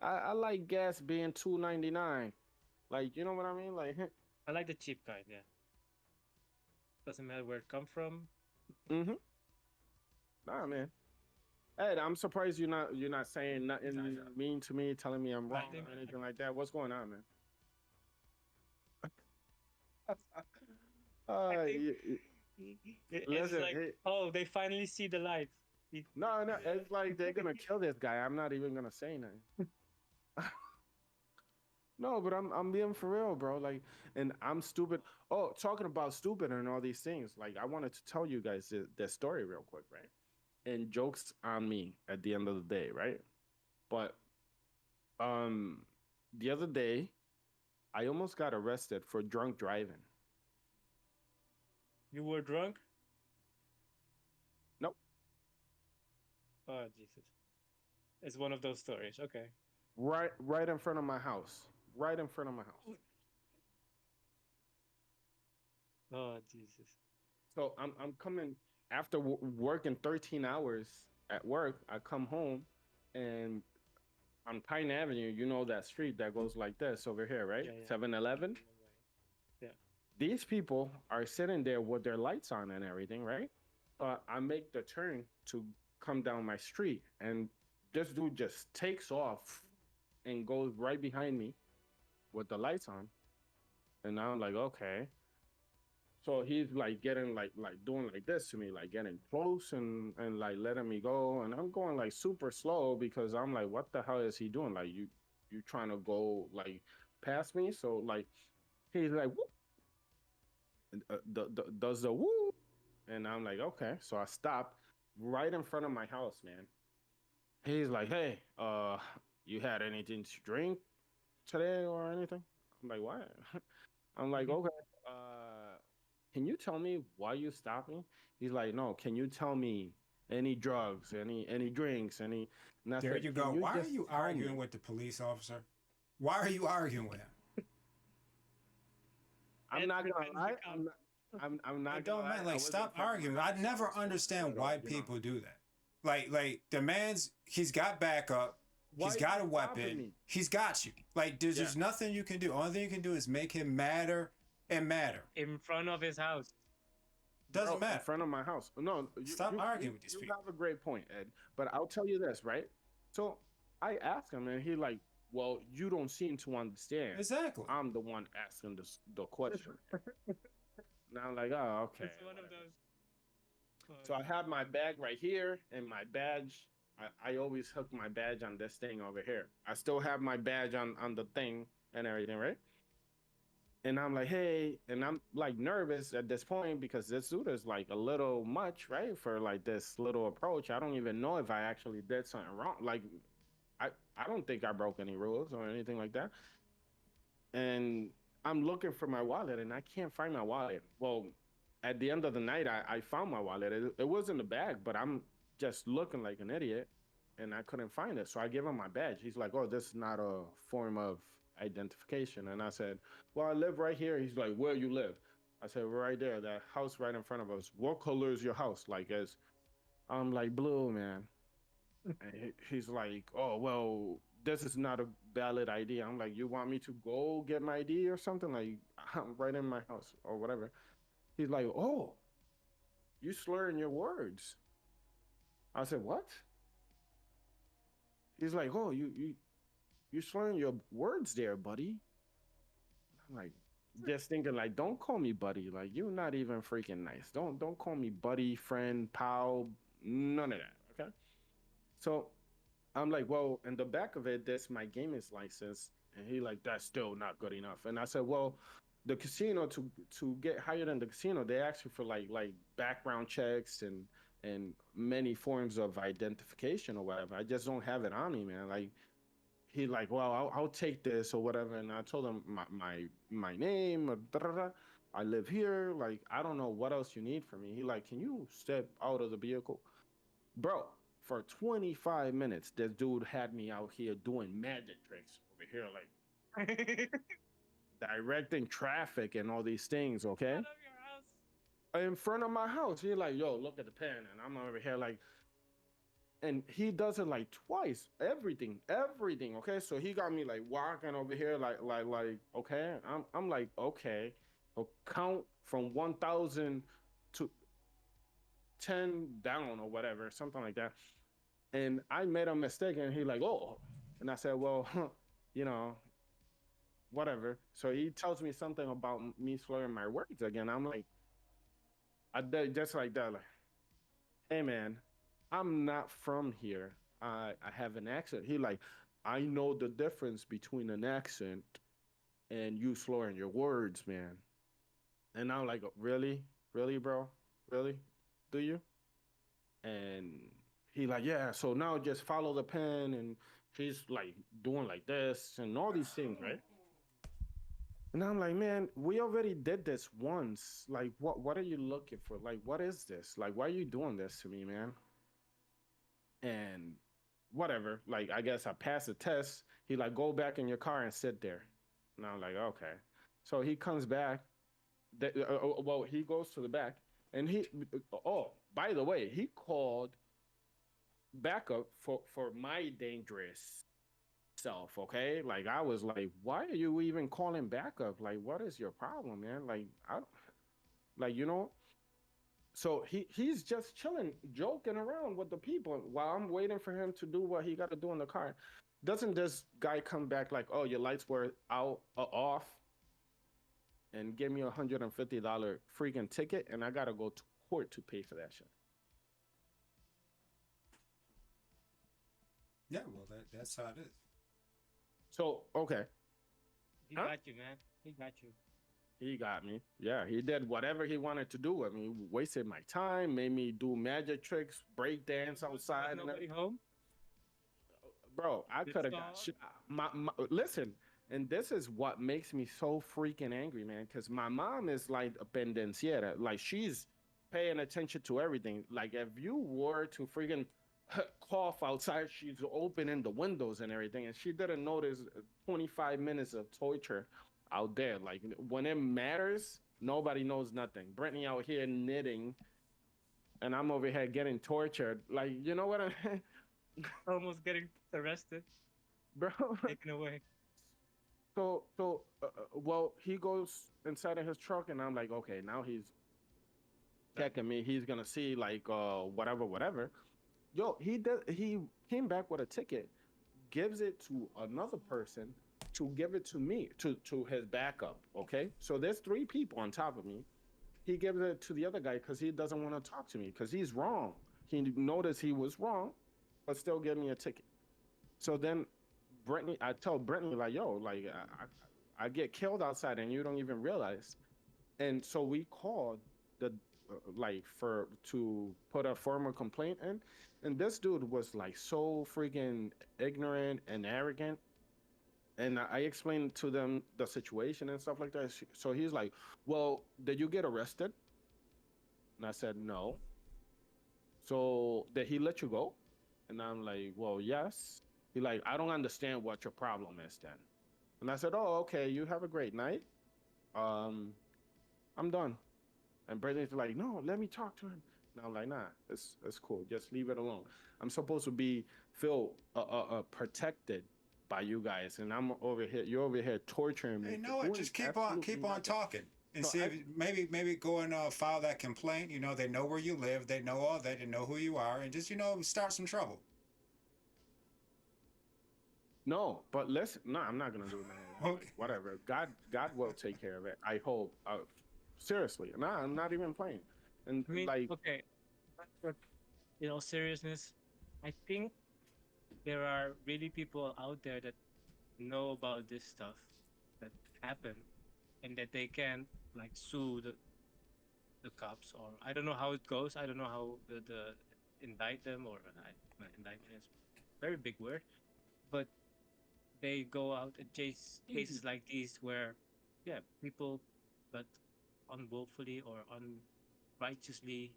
I like gas being $2.99. Like, you know what I mean? Like, I like the cheap kind. Yeah, doesn't matter where it come from. mm-hmm. Nah, man. Ed, I'm surprised you're not saying nothing mean to me, telling me I'm wrong or anything like that. What's going on, man? I think It's it's listen, like, oh, they finally see the light. no, no, it's like they're gonna kill this guy. I'm not even gonna say nothing. No, but I'm being for real, bro. Like, and I'm stupid. Oh, talking about stupid and all these things. Like, I wanted to tell you guys this story real quick, right? And jokes on me at the end of the day, right? But um, the other day, I almost got arrested for drunk driving. You were drunk? Nope. Oh Jesus! It's one of those stories. Okay. Right in front of my house. Right in front of my house. Oh Jesus! So I'm coming after working 13 hours at work. I come home, and on Pine Avenue, you know that street that goes like this over here, right? Yeah, yeah. 7-Eleven. Yeah. These people are sitting there with their lights on and everything, right? But I make the turn to come down my street, and this dude just takes off and goes right behind me with the lights on. And now I'm like, okay. So he's like getting like doing like this to me, like getting close and like letting me go. And I'm going like super slow because I'm like, what the hell is he doing? Like you trying to go like past me? So like he's like, whoop, does the woo, and I'm like, okay. So I stopped right in front of my house, man. He's like, hey, you had anything to drink today or anything? I'm like, what? I'm like, Mhm. okay. Can you tell me why you stopped me? He's like, no. Can you tell me any drugs, any drinks, any? And I There said, you can go. you Why are just you tell arguing me? with the police officer? Why are you arguing with him? I'm Ed not gonna pretends to lie. come. I'm It not gonna don't lie. matter. I Like, was in stop front of my arguing. I house, so I never was trying to get understand rid of, why you know. people do that. Like the man's he's got backup. Why He's are got you a stopping weapon. me? He's got you. Like Yeah. there's nothing you can do. Only thing you can do is make him madder and madder. In front of his house. Doesn't Bro, in matter. front of my house. No, Stop arguing with these you people. have a great point, Ed. But I'll tell you this, right? So I asked him, and he like, well, you don't seem to understand. Exactly. I'm the one asking the question. And I'm like, oh, okay, It's one of whatever. those. So I have my bag right here, and my badge. I always hook my badge on this thing over here. I still have my badge on the thing and everything, right? And I'm like, hey, and I'm like nervous at this point because this dude is like a little much, right? For like this little approach. I don't even know if I actually did something wrong. Like, I, I don't think I broke any rules or anything like that. And I'm looking for my wallet and I can't find my wallet. Well, at the end of the night, I found my wallet. It was in the bag, but I'm just looking like an idiot and I couldn't find it. So I give him my badge. He's like, oh, this is not a form of identification. And I said, well, I live right here. He's like, where you live? I said, right there, that house right in front of us. What color is your house? Like, as I'm like, blue, man. And he's like, oh, well, this is not a valid ID. I'm like, you want me to go get my ID or something? Like, I'm right in my house or whatever. He's like, oh, you slurring your words. I said, what? He's like, oh, you slurring your words there, buddy. I'm like, just thinking like, don't call me buddy. Like, you're not even freaking nice. Don't call me buddy, friend, pal, none of that. Okay. So I'm like, well, in the back of it, there's my gaming license. And he like, that's still not good enough. And I said, well, the casino to get hired in the casino, they ask you for like background checks and many forms of identification or whatever. I just don't have it on me, man. Like he like, well, I'll take this or whatever. And I told him my name, da, da, da. I live here. Like, I don't know what else you need from me. He like, can you step out of the vehicle? Bro, for 25 minutes, this dude had me out here doing magic tricks over here, like directing traffic and all these things, okay? Out of your house. In front of my house. He's like, yo, look at the pen. And I'm over here like, and he does it like twice. Everything. Okay. So he got me like walking over here, like, okay. I'm like, okay. So count from 1,000 to 10 down or whatever, something like that. And I made a mistake, and he like, oh, and I said, well, you know, whatever. So he tells me something about me slurring my words again. I'm like, I did just like that, like, hey man, I'm not from here. I have an accent. He like, I know the difference between an accent and you slurring your words, man. And I'm like, really, really, bro, really, do you? And he like, yeah. So now just follow the pen, and he's like doing like this and all these things, right? And I'm like, man, we already did this once. Like, what are you looking for? Like, what is this? Like, why are you doing this to me, man? And whatever. Like, I guess I passed the test. He like, go back in your car and sit there. And I'm like, okay. So he comes back. Well, he goes to the back, and he. Oh, by the way, he called backup for my dangerous myself, okay? Like I was like, why are you even calling backup? Like, what is your problem, man? Like, like you know. So he's just chilling, joking around with the people while I'm waiting for him to do what he got to do in the car. Doesn't this guy come back like, oh, your lights were out off, and give me $150 freaking ticket, and I gotta go to court to pay for that shit. Yeah, well, that's how it is. So okay, He huh? got you, man. He got you. He got me. Yeah, he did whatever he wanted to do. I mean, wasted my time, made me do magic tricks, break dance outside, and Nobody home. bro, I Good could have got stuff. shit. Listen, and this is what makes me so freaking angry, man. Because my mom is like a pendenciera, like she's paying attention to everything. Like if you were to freaking cough outside, she's opening the windows and everything, and she didn't notice 25 minutes of torture out there. Like when it matters, nobody knows nothing. Brittany out here knitting, and I'm over here getting tortured. Like you know what I mean? Almost getting arrested, Bro. taken away. Well, he goes inside of his truck, and I'm like, okay, now he's checking me. He's gonna see like whatever. Yo, he came back with a ticket, gives it to another person to give it to me to his backup. Okay, so there's three people on top of me. He gives it to the other guy because he doesn't want to talk to me because he's wrong. He noticed he was wrong, but still give me a ticket. So then Brittany, I tell Brittany like, yo, like I get killed outside and you don't even realize. And so we called the like for to put a formal complaint in, and this dude was like so freaking ignorant and arrogant. And I explained to them the situation and stuff like that. So he's like, "Well, did you get arrested?" And I said, "No." So did he let you go? And I'm like, "Well, yes." He like, "I don't understand what your problem is then." And I said, "Oh, okay. You have a great night. Um, I'm done." And Brittany's like, "No, let me talk to him." And I'm like, "Nah, it's cool. Just leave it alone. I'm supposed to feel protected by you guys, and I'm over here. You're over here torturing me." Hey, you know what? doing Just keep absolutely on nothing. talking and So see I- if maybe go and file that complaint. You know, they know where you live, they know all that, they know who you are, and just start some trouble. No, but listen, no, I'm not gonna do that. Okay. Like, whatever. God will take care of it. I hope. Seriously, no, I'm not even playing. And I mean, like, okay, but in all seriousness, I think there are really people out there that know about this stuff that happened, and that they can like sue the cops, or I don't know how it goes. I don't know how the indict them, or indictment is a very big word, but they go out and chase cases like these where, yeah, people got unlawfully or unrighteously,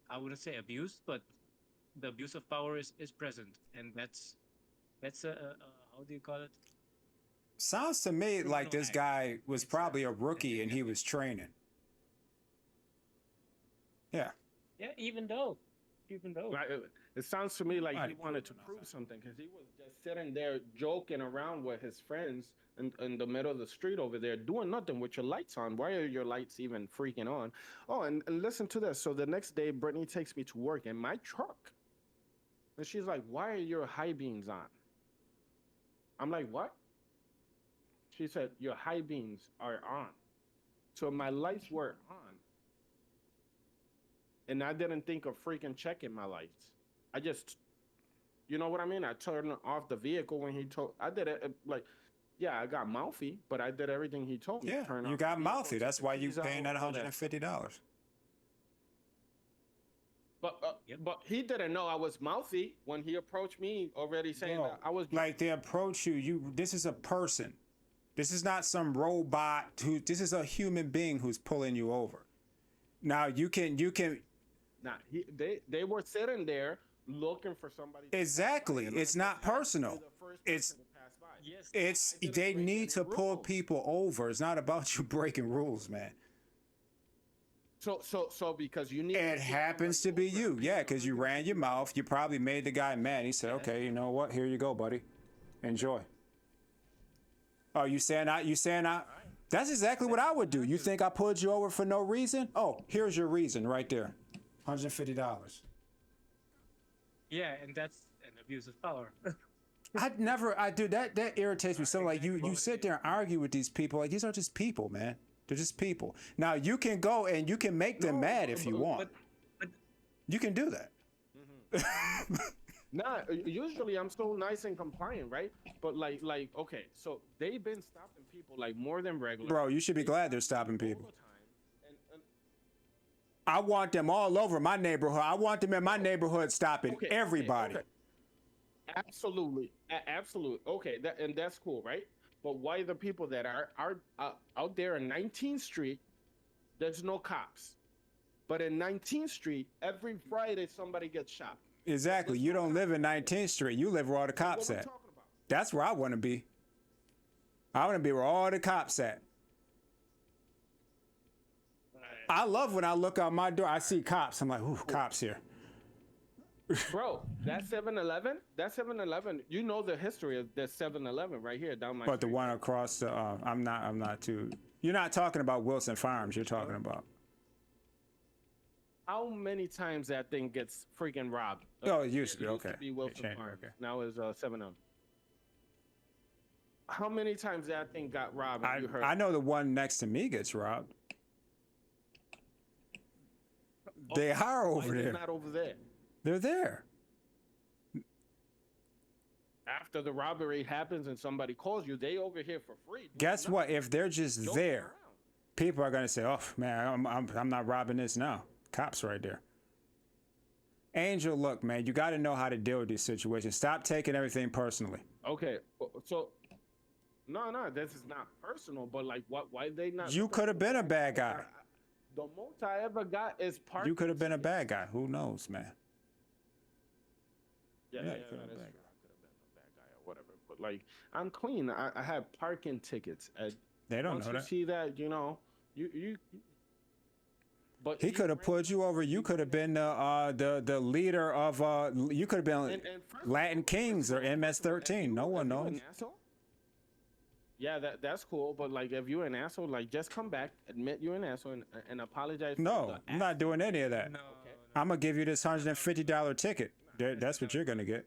I wouldn't say abused, but the abuse of power is present, and that's a how do you call it? Sounds to me like Criminal this act. guy was probably a Exactly. rookie and he was training. Yeah. Yeah, even though. right, it sounds to me like he Alright, wanted to prove something because he was just sitting there joking around with his friends in the middle of the street over there, doing nothing with your lights on. Why are your lights even freaking on? Oh, and listen to this. So the next day, Brittany takes me to work in my truck, and she's like, "Why are your high beams on?" I'm like, "What?" She said, "Your high beams are on." So my lights were on, and I didn't think of freaking checking my lights. I just, you know what I mean? I turned off the vehicle when he told. I did it like, yeah, I got mouthy, but I did everything he told me. Yeah, Turn you off got the vehicle, mouthy. take That's the why you keys out, paying that all that. $150. Yep. But he didn't know I was mouthy when he approached me already saying Bro, that I was like they approach you. This is a person. This is not some robot this is a human being who's pulling you over. Now you can Nah, they were sitting there looking for somebody. To exactly. pass by, and It's I not just happened to be personal. the first It's person to pass by. Yes. it's I didn't they break need any to pull rules. people over. It's not about you breaking rules, man. So because you need It happens to be you, yeah, because you ran your mouth. You probably made the guy mad. He said, "Okay, you know what? Here you go, buddy. Enjoy." Oh, you saying I? You saying I? That's exactly what I would do. You think I pulled you over for no reason? Oh, here's your reason right there. $150. Yeah, and that's an abuse of power. I do that. That irritates me so. Like you sit there and argue with these people. Like these are just people, man. They're just people. Now you can go and you can make them mad if you want. but You can do that. Nah, usually I'm so nice and compliant, right? But like, okay, so they've been stopping people like more than regular. Bro, you should be glad they're stopping people. all the time. And I want them all over my neighborhood. I want them in my neighborhood stopping okay, everybody. okay. Absolutely, absolutely. Okay, that's cool, right? But why the people that are out there in 19th Street, there's no cops, but in 19th Street every Friday somebody gets shot. Exactly. You don't live in 19th Street. You live where all the cops What we at. talking about? That's where I want to be. I want to be where all the cops at. I love when I look out my door, I see cops. I'm like, ooh, cops here. Bro, that 7-Eleven, you know the history of the 7-Eleven right here down my But the street. one across the, I'm not too. You're not talking about Wilson Farms. You're talking about. How many times that thing gets freaking robbed? Oh, it used to be, It okay. be Wilson It changed, Farms. okay. Now it's 7-Eleven. How many times that thing got robbed? And you heard? I know the one next to me gets robbed. They are Why over they there. not over there. They're there. After the robbery happens and somebody calls you, they over here for free. Guess what? If they're just Joking there, around. people are gonna say, "Oh man, I'm not robbing this now." Cops right there. Angel, look, man, you got to know how to deal with these situations. Stop taking everything personally. Okay, so no, this is not personal, but like, why they not? You could have been a bad guy. The most I ever got is parking. You could have been a bad guy. Who knows, man? Yeah, Yeah, that you is could have true. been a I bad could have been a bad guy or whatever. But like, I'm clean. I have parking tickets. They don't Once know you that. see that, you know, you. But He could have pulled you over. You could have been the leader of you could have been And first- Latin Kings or MS-13. No one If you an knows. asshole, yeah, that's cool. But like, if you're an asshole, like, just come back, admit you're an asshole, and apologize. No, for the I'm not doing any of that. No, Okay. no. I'm gonna give you this $150 ticket. That's what you're gonna get.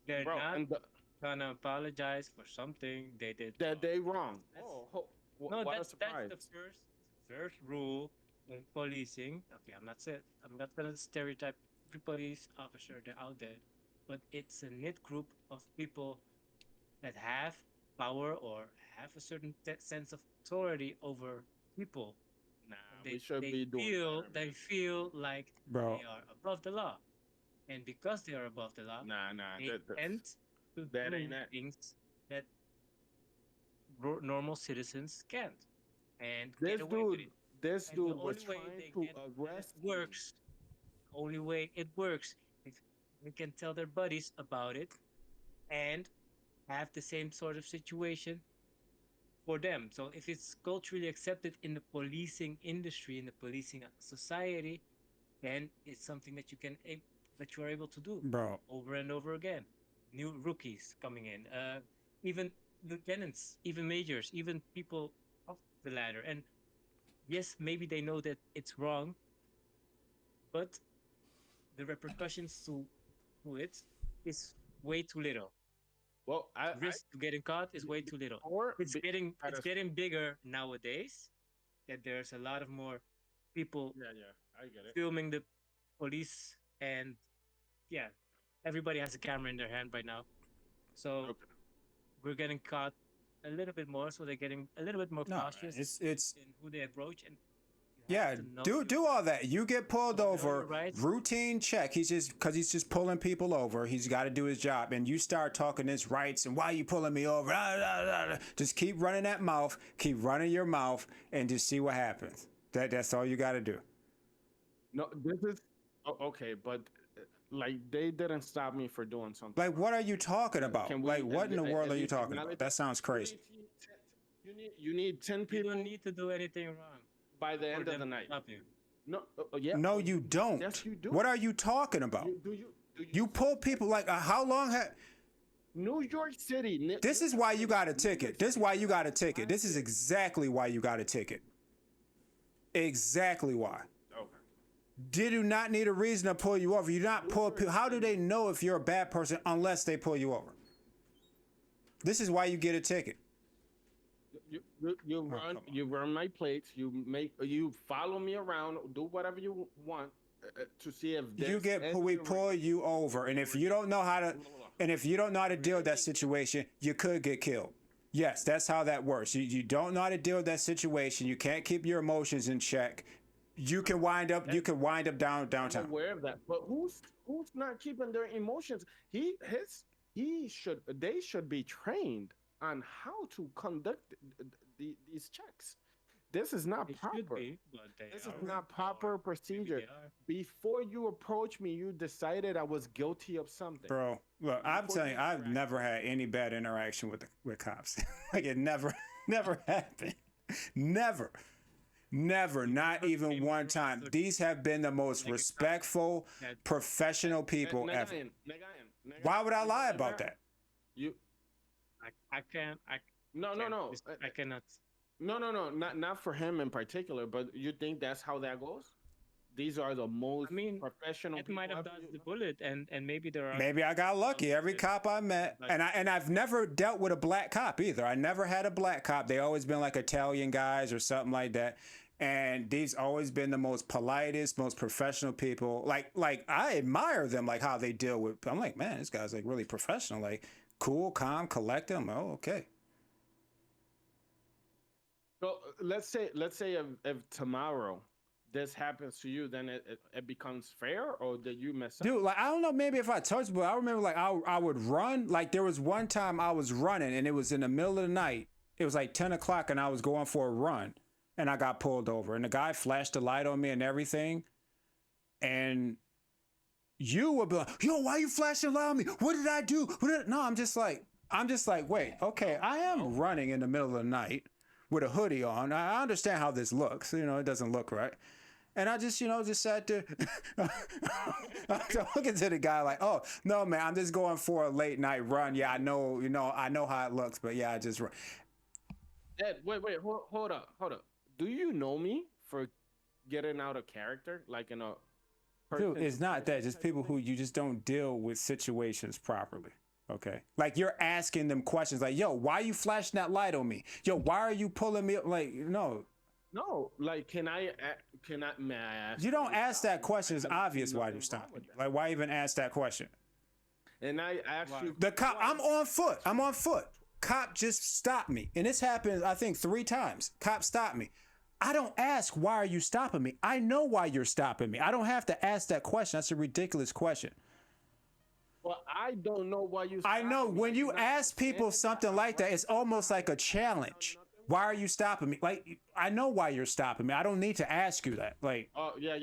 They're bro. not And gonna apologize for something they did. that wrong. they wrong. That's- What No, a that's surprise. the first rule in policing. Okay, I'm not gonna stereotype every police officer that out there, but it's a knit group of people that have power or have a certain sense of authority over people. Nah, we should they be doing feel better, they man. feel like Bro. they are above the law, and because they are above the law, Nah, they that- tend to that do ain't it. things that normal citizens can't, and This get away with dude, it. this And the dude was only way trying they to get arrest it works. Only way it works if they can tell their buddies about it and have the same sort of situation for them. So if it's culturally accepted in the policing industry, in the policing society, then it's something that that you are able to do Bro, over and over again. New rookies coming in, even lieutenants, even majors, even people up the ladder. And yes, maybe they know that it's wrong, but the repercussions to it is way too little. Well, Risk to getting caught is way too little. or It's at a- getting bigger nowadays. That there's a lot of more people yeah, I get it. filming the police, and yeah, everybody has a camera in their hand right now. So Okay. we're getting caught a little bit more, so they're getting a little bit more no, cautious it's in who they approach, and yeah. Do all that. You get pulled know your over. rights. Routine check. He's just pulling people over. He's got to do his job. And you start talking his rights and why you pulling me over. Just keep running that mouth. Keep running your mouth and just see what happens. That's all you got to do. No, this is okay, but like, they didn't stop me for doing something. Like, what are you talking about? Can we Like, what in the at world are you least talking acknowledge about? That sounds crazy. You need 10 You people. don't need to do anything wrong. by the For end of them the to night. stop you. No, yeah. No, you don't. Yes, you do. What are you talking about? Do you You pull people like how long have? New York City. This is why you got a ticket. This is why you got a ticket. This is exactly why you got a ticket. Exactly why. Okay. Did you not need a reason to pull you over? You not pull people. How do they know if you're a bad person unless they pull you over? This is why you get a ticket. You run my plates. You follow me around. Do whatever you want to see if We pull you over, and if you don't know how to deal with that situation, you could get killed. Yes, that's how that works. You don't know how to deal with that situation. You can't keep your emotions in check. You can wind up downtown. I'm aware of that, but who's not keeping their emotions? They should be trained on how to conduct these checks. This is not It proper. should be, but This is not proper procedure. they are. Before you approached me, you decided I was guilty of something. Bro, look, I'm telling you, I've never had any bad interaction with cops. Like it never happened. Never, not even one time. These have been the most respectful, professional people ever. Why would I lie about that? I can't. No. I cannot. No. Not for him in particular, but you think that's how that goes? These are the most professional It people might have ever dodged the bullet, and maybe there are. Maybe I got lucky. Every cop I met, and I've never dealt with a black cop either. I never had a black cop. They always been like Italian guys or something like that. And these always been the most politest, most professional people. Like I admire them, like how they deal with. I'm like, man, this guy's like really professional, like cool, calm, collected. Oh, okay. So let's say if tomorrow this happens to you, then it becomes fair, or did you mess up? Dude, like I don't know, maybe if I touched, but I remember like I would run. Like there was one time I was running, and it was in the middle of the night. It was like 10 o'clock, and I was going for a run, and I got pulled over, and the guy flashed the light on me and everything, and you would be like, "Yo, why you flashing the light on me? What did I do? No, I'm just like, wait, okay, I am running in the middle of the night with a hoodie on. I understand how this looks. You know, it doesn't look right. And I just, just sat there I'm talking to the guy like, oh, no, man, I'm just going for a late night run. Yeah, I know how it looks, but yeah, I just run. Ed, wait, hold up. Do you know me for getting out of character? Like in a Dude, it's not that. Just people who you just don't deal with situations properly. Okay. Like you're asking them questions like, yo, why are you flashing that light on me? Yo, why are you pulling me up? Like, no. No, like, may I ask? You don't ask that question. It's obvious why you're stopping. Like, why even ask that question? And I asked you. The cop, I'm on foot. Cop just stopped me. And this happened, I think, 3 times. Cop stopped me. I don't ask, why are you stopping me? I know why you're stopping me. I don't have to ask that question. That's a ridiculous question. Well, I don't know why you. I know when you ask people something like that, it's almost like a challenge. Why are you stopping me? Like, I know why you're stopping me. I don't need to ask you that. Like, oh yeah.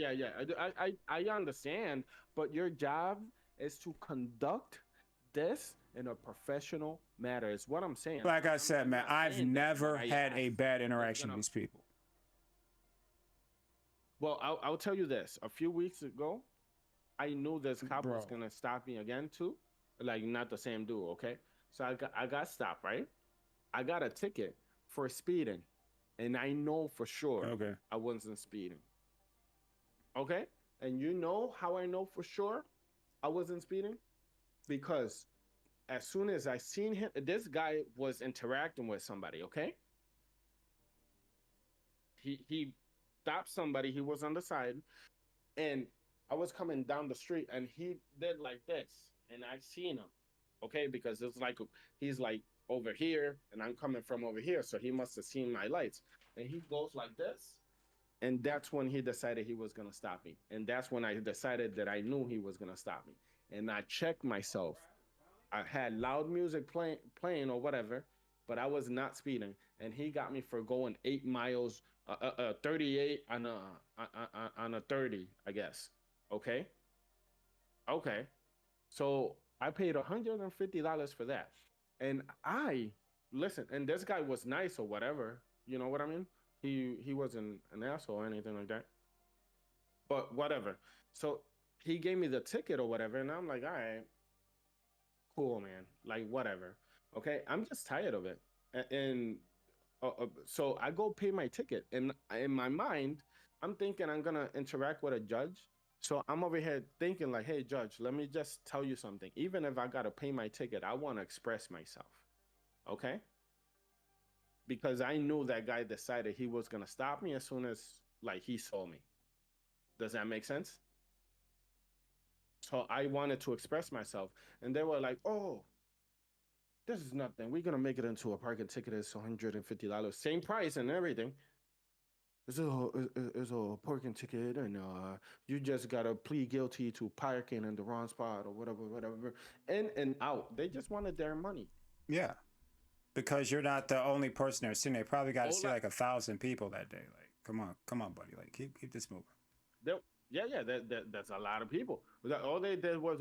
I understand, but your job is to conduct this in a professional manner. Is what I'm saying. Like I said, man, I've never had a bad interaction with these people. Well, I'll tell you this. A few weeks ago, I knew this cop was gonna stop me again too. Like, not the same dude, okay? So I got stopped, right? I got a ticket for speeding, and I know for sure I wasn't speeding. Okay? And you know how I know for sure I wasn't speeding? Because as soon as I seen him, this guy was interacting with somebody, okay? He stopped somebody, he was on the side, and I was coming down the street, and he did like this, and I seen him, okay? Because it's like, he's like over here, and I'm coming from over here, so he must have seen my lights. And he goes like this, and that's when he decided he was gonna stop me. And that's when I decided that I knew he was gonna stop me. And I checked myself. I had loud music playing or whatever, but I was not speeding. And he got me for going 8 miles, 38 on a 30, I guess. Okay. So I paid $150 for that. And listen, and this guy was nice or whatever, you know what I mean? He wasn't an asshole or anything like that. But whatever. So he gave me the ticket or whatever, and I'm like, all right, cool, man. Like whatever. Okay, I'm just tired of it. And so I go pay my ticket, and in my mind, I'm thinking I'm gonna interact with a judge. So I'm over here thinking like, hey, judge, let me just tell you something. Even if I gotta pay my ticket, I want to express myself. Okay, because I knew that guy decided he was gonna stop me as soon as like he saw me. Does that make sense? So I wanted to express myself, and they were like, "Oh, this is nothing. We're gonna make it into a parking ticket. It's $150, same price and everything. It's a parking ticket, and you just gotta plead guilty to parking in the wrong spot or whatever, whatever. In and out. They just wanted their money. Yeah, because you're not the only person there sitting. They probably got to All see that, like 1,000 people that day. Like, come on, buddy. Like, keep this moving. yeah. That's a lot of people. All they did was,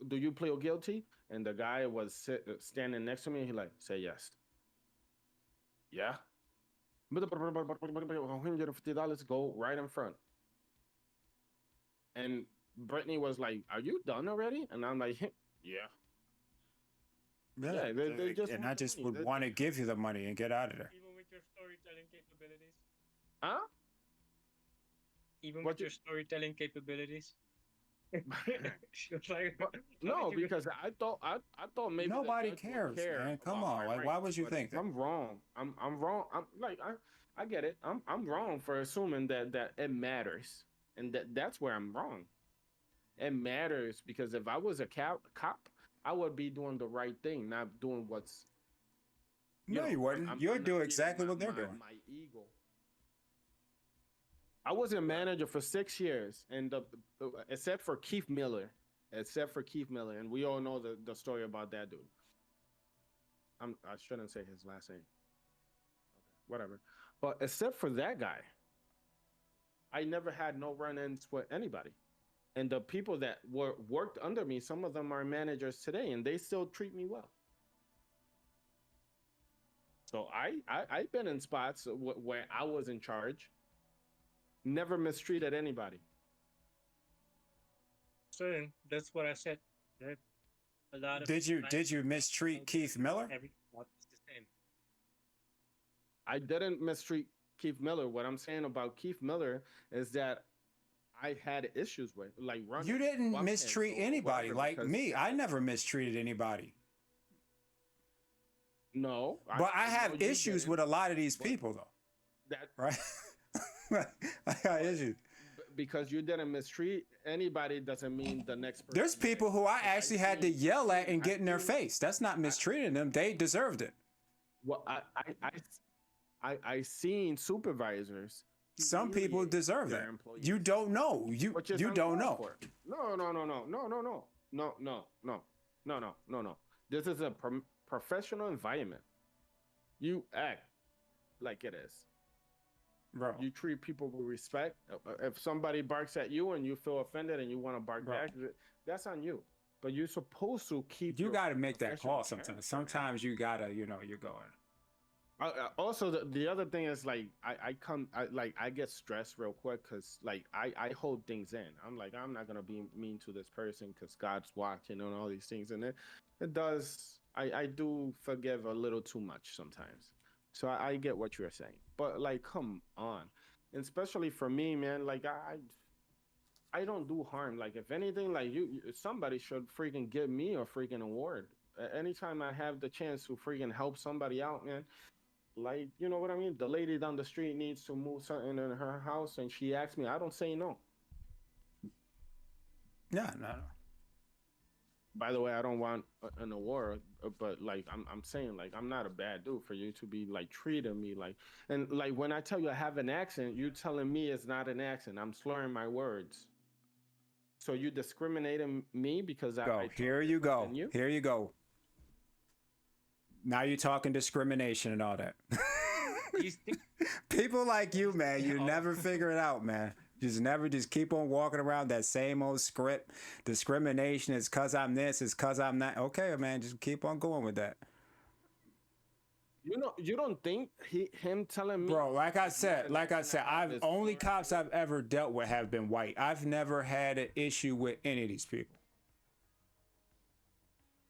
do you plead guilty? And the guy was standing next to me. He like, say yes. Yeah. $150, go right in front. And Brittany was like, "Are you done already?" And I'm like, "Yeah, Yeah, They just and want I the just money. would want to give you the money and get out of there. Even with your storytelling capabilities. Huh? Even What with you? your storytelling capabilities. She was like, But how no, did you? because I thought maybe the Nobody judge would cares, care man. Come about my on. Like, why would rights. you But think if that? I'm wrong, I'm wrong. I'm like I get it. I'm wrong for assuming that it matters, and that's where I'm wrong. It matters because if I was a cop, I would be doing the right thing, not doing what's No, you wouldn't. I'm You'd not do feeding exactly what they're doing. my ego. I was a manager for 6 years, and except for Keith Miller, and we all know the story about that dude. I shouldn't say his last name. Okay, whatever. But except for that guy, I never had no run-ins with anybody. And the people that were worked under me, some of them are managers today, and they still treat me well. So I've been in spots where I was in charge, never mistreated anybody. So that's what I said. That a lot of Did you mistreat Keith Miller? every job is the same. I didn't mistreat Keith Miller. What I'm saying about Keith Miller is that I had issues with, like running. You didn't bump hens mistreat or anybody. whatever, Like because me, I never mistreated anybody. no, But I know have you issues didn't, with a lot of these but people, though. that Right? I got issues. because you didn't mistreat anybody doesn't mean the next person. There's people who I Like, actually had to yell at and I get in their seen, face. That's not mistreating them. They deserved it. well, I seen supervisors Some people humiliate deserve their that. employees, You don't know. which is You don't uncalled know. for. No. This is a professional environment. You act like it is. Bro. You treat people with respect. If somebody barks at you and you feel offended and you want to bark Bro. back, that's on you. But you're supposed to keep. You your got to make that professional call sometimes. character. Sometimes you got to, you're going. Also, the other thing is like I get stressed real quick because like I hold things in. I'm like, I'm not gonna be mean to this person because God's watching and all these things, and it does. I do forgive a little too much sometimes. So I get what you're saying, but like, come on, and especially for me, man. Like I don't do harm. Like if anything, like somebody should freaking give me a freaking award. Anytime I have the chance to freaking help somebody out, man. Like, you know what I mean? The lady down the street needs to move something in her house and she asks me, I don't say no. No. By the way, I don't want an award, but like I'm saying, like I'm not a bad dude for you to be like treating me like, and like when I tell you I have an accent, you telling me it's not an accent. I'm slurring my words. So you discriminating me because I Here you go. Here you go. Now you're talking discrimination and all that. People like you, man, you never figure it out, man. Just keep on walking around that same old script. Discrimination is because I'm this, it's because I'm not. Okay, man, just keep on going with that. You don't think him telling me, Bro, like I like, yeah, said, the like next I thing said, I have I've is only four cops hours. I've ever dealt with have been white. I've never had an issue with any of these people.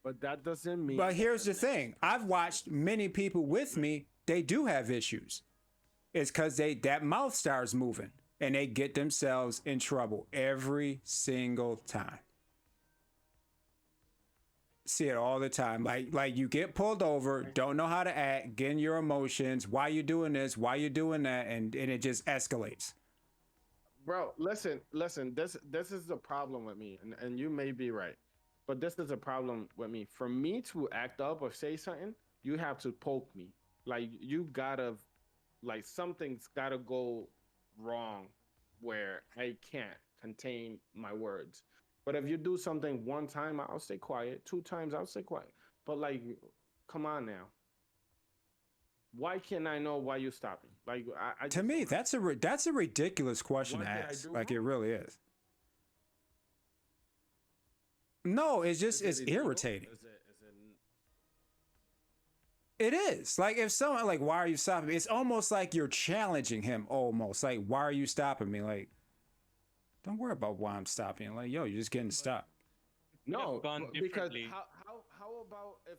But that doesn't mean But that here's the the next thing. I've person watched is many people with good. me, they do have issues. It's because that mouth starts moving and they get themselves in trouble every single time. See it all the time. Like you get pulled over, don't know how to act, getting your emotions, why you doing this, why you doing that, and it just escalates. Bro, listen. This is the problem with me, and you may be right, but this is a problem with me. For me to act up or say something, you have to poke me. Like you gotta, like something's gotta go wrong, where I can't contain my words. But if you do something one time, I'll stay quiet. Two times, I'll stay quiet. But like, come on now. Why can't I know why you stopping? Like I To just me, don't understand. that's a ridiculous question to What did I ask. do Like it wrong? really is. No, it's just Is it it's illegal? irritating. Is it It is. Like if someone like, why are you stopping me? It's almost like you're challenging him almost. Like, why are you stopping me? Like, don't worry about why I'm stopping you. Like, yo, you're just getting But stopped. could have no, gone because differently. how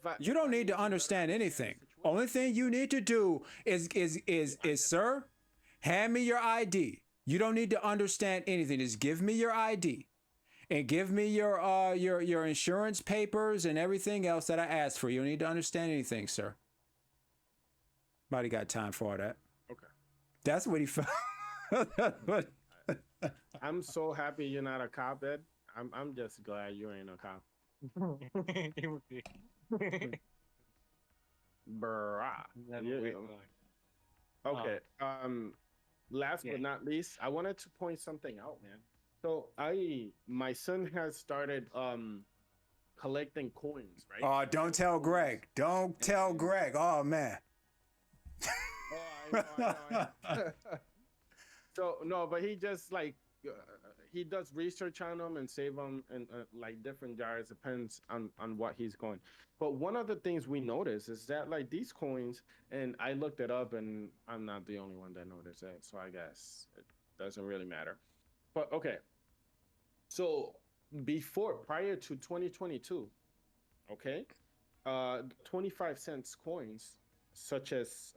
about You if don't I need need to to better understand understand the anything. situation? Only thing you need to do I is just sir, hand me your ID. You don't need to understand anything. Just give me your ID and give me your insurance papers and everything else that I asked for. You don't need to understand anything, sir. Nobody got time for all that. okay. That's what he felt. But I'm so happy you're not a cop, Ed. I'm just glad you ain't a cop. It would be. Bruh. Never Yeah, wait yeah. long. Okay. Last Yeah. but not least, I wanted to point something out, man. So my son has started collecting coins, right? oh, don't tell Coins. Greg. Don't tell And Greg. Oh man. oh, I know. So no, but he just like he does research on them and save them in like different jars. Depends on what he's going. But one of the things we notice is that like these coins, and I looked it up, and I'm not the only one that noticed it. So I guess it doesn't really matter. But okay, so prior to 2022, okay, 25 cents coins such as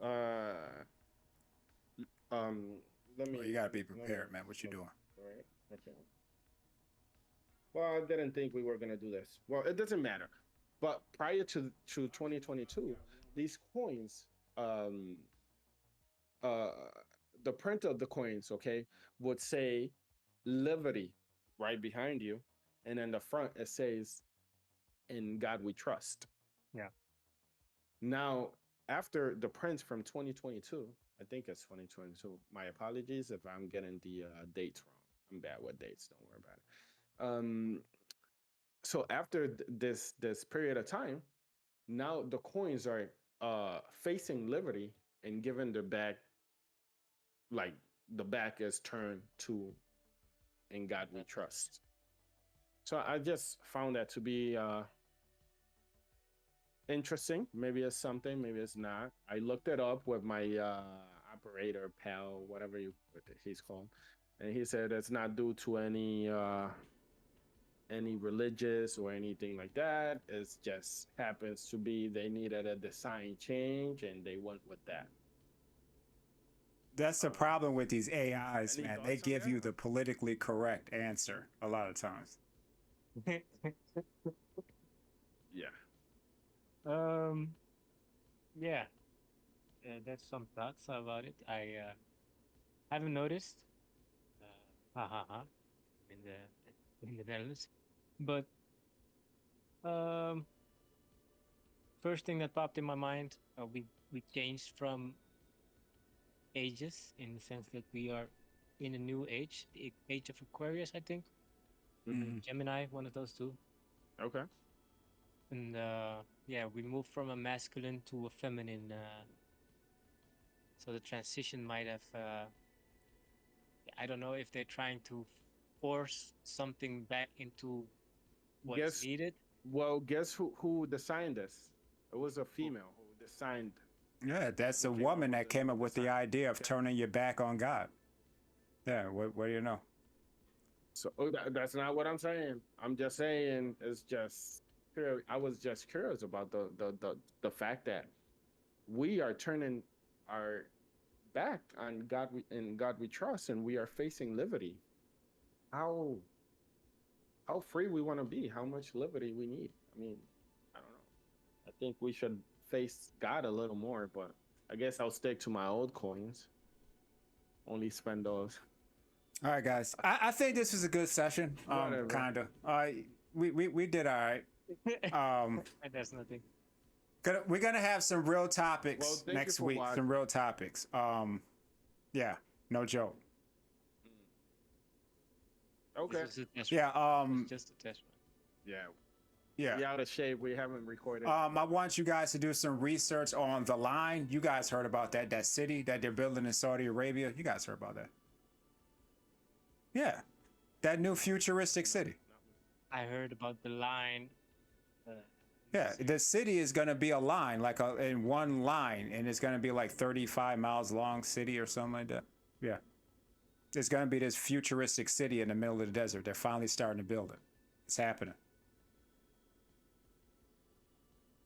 um let me Well, you gotta be let me prepared, man. What you look. doing? All right. Okay. Well, I didn't think we were gonna do this. Well, it doesn't matter. But prior to 2022, these coins, um, uh, the print of the coins, okay, would say Liberty right behind you, and in the front it says "In God We Trust." Yeah. Now, after the prints from 2022, I think it's 2022. My apologies if I'm getting the dates wrong. I'm bad with dates. Don't worry about it. So after this period of time, now the coins are facing Liberty and given the back, like the back is turned to "In God We Trust." So I just found that to be interesting. Maybe it's something, maybe it's not. I looked it up with my operator pal, whatever he's called, and he said it's not due to any religious or anything like that. It just happens to be they needed a design change and they went with that. That's the problem with these AIs, Any man. They thoughts on give that? you the politically correct answer a lot of times. Yeah. um. Yeah. That's some thoughts about it. I haven't noticed. Ha ha ha. In the Netherlands, but um, first thing that popped in my mind, we changed from ages in the sense that we are in a new age, the age of Aquarius, I think, or Mhm. Gemini, one of those two. Okay. And yeah, we moved from a masculine to a feminine. So the transition might have. I don't know if they're trying to force something back into what's Guess needed. guess who designed this? It was a Who- female who designed Yeah, that's the Who came up woman with that came up with the sign. idea of Okay. turning your back on God. Yeah, what do you know? So that's not what I'm saying. I'm just saying it's just I was just curious about the fact that we are turning our back on God. In God we trust, and we are facing liberty. How free we want to be? How much liberty we need? I mean, I don't know. I think we should face God a little more, but I guess I'll stick to my old coins. Only spend those. All right, guys. I think this was a good session. Whatever. Kinda. We did all right. That's nothing. We're gonna have some real Well, topics thank you next for week. watching. Some real topics. Yeah, no joke. Okay. This is a test Yeah. run. It's just a test run. Yeah. Yeah. We out of shape. We haven't recorded. I want you guys to do some research on the line. You guys heard about that city that they're building in Saudi Arabia. You guys heard about that? Yeah, that new futuristic city. I heard about the line. Yeah, the city is gonna be a line, like in one line, and it's gonna be like 35 miles long city or something like that. Yeah, it's gonna be this futuristic city in the middle of the desert. They're finally starting to build it. It's happening.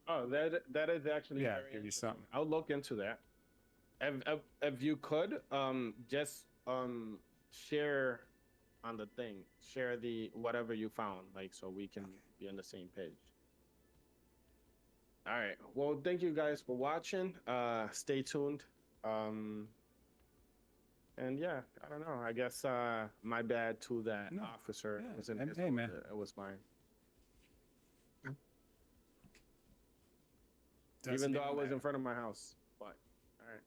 Oh, that is actually Yeah, very give you interesting. something. I'll look into that. If you could, just share on the thing, share the whatever you found, like so we can be on the same page. All right. Well, thank you guys for watching. Stay tuned. And yeah, I don't know. I guess my bad to that No. officer. Yeah, It wasn't and his hey, fault. man. It was mine. Doesn't Even though I even was in matter. front of my house. But all right.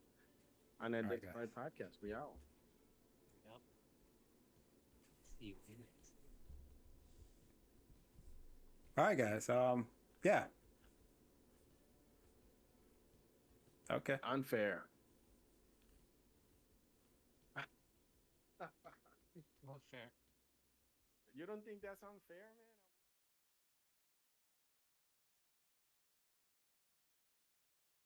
Unidentified guys. podcast. We out. Yep. See you in it. All right, guys. Yeah. Okay. Unfair. Not fair. You don't think that's unfair, man?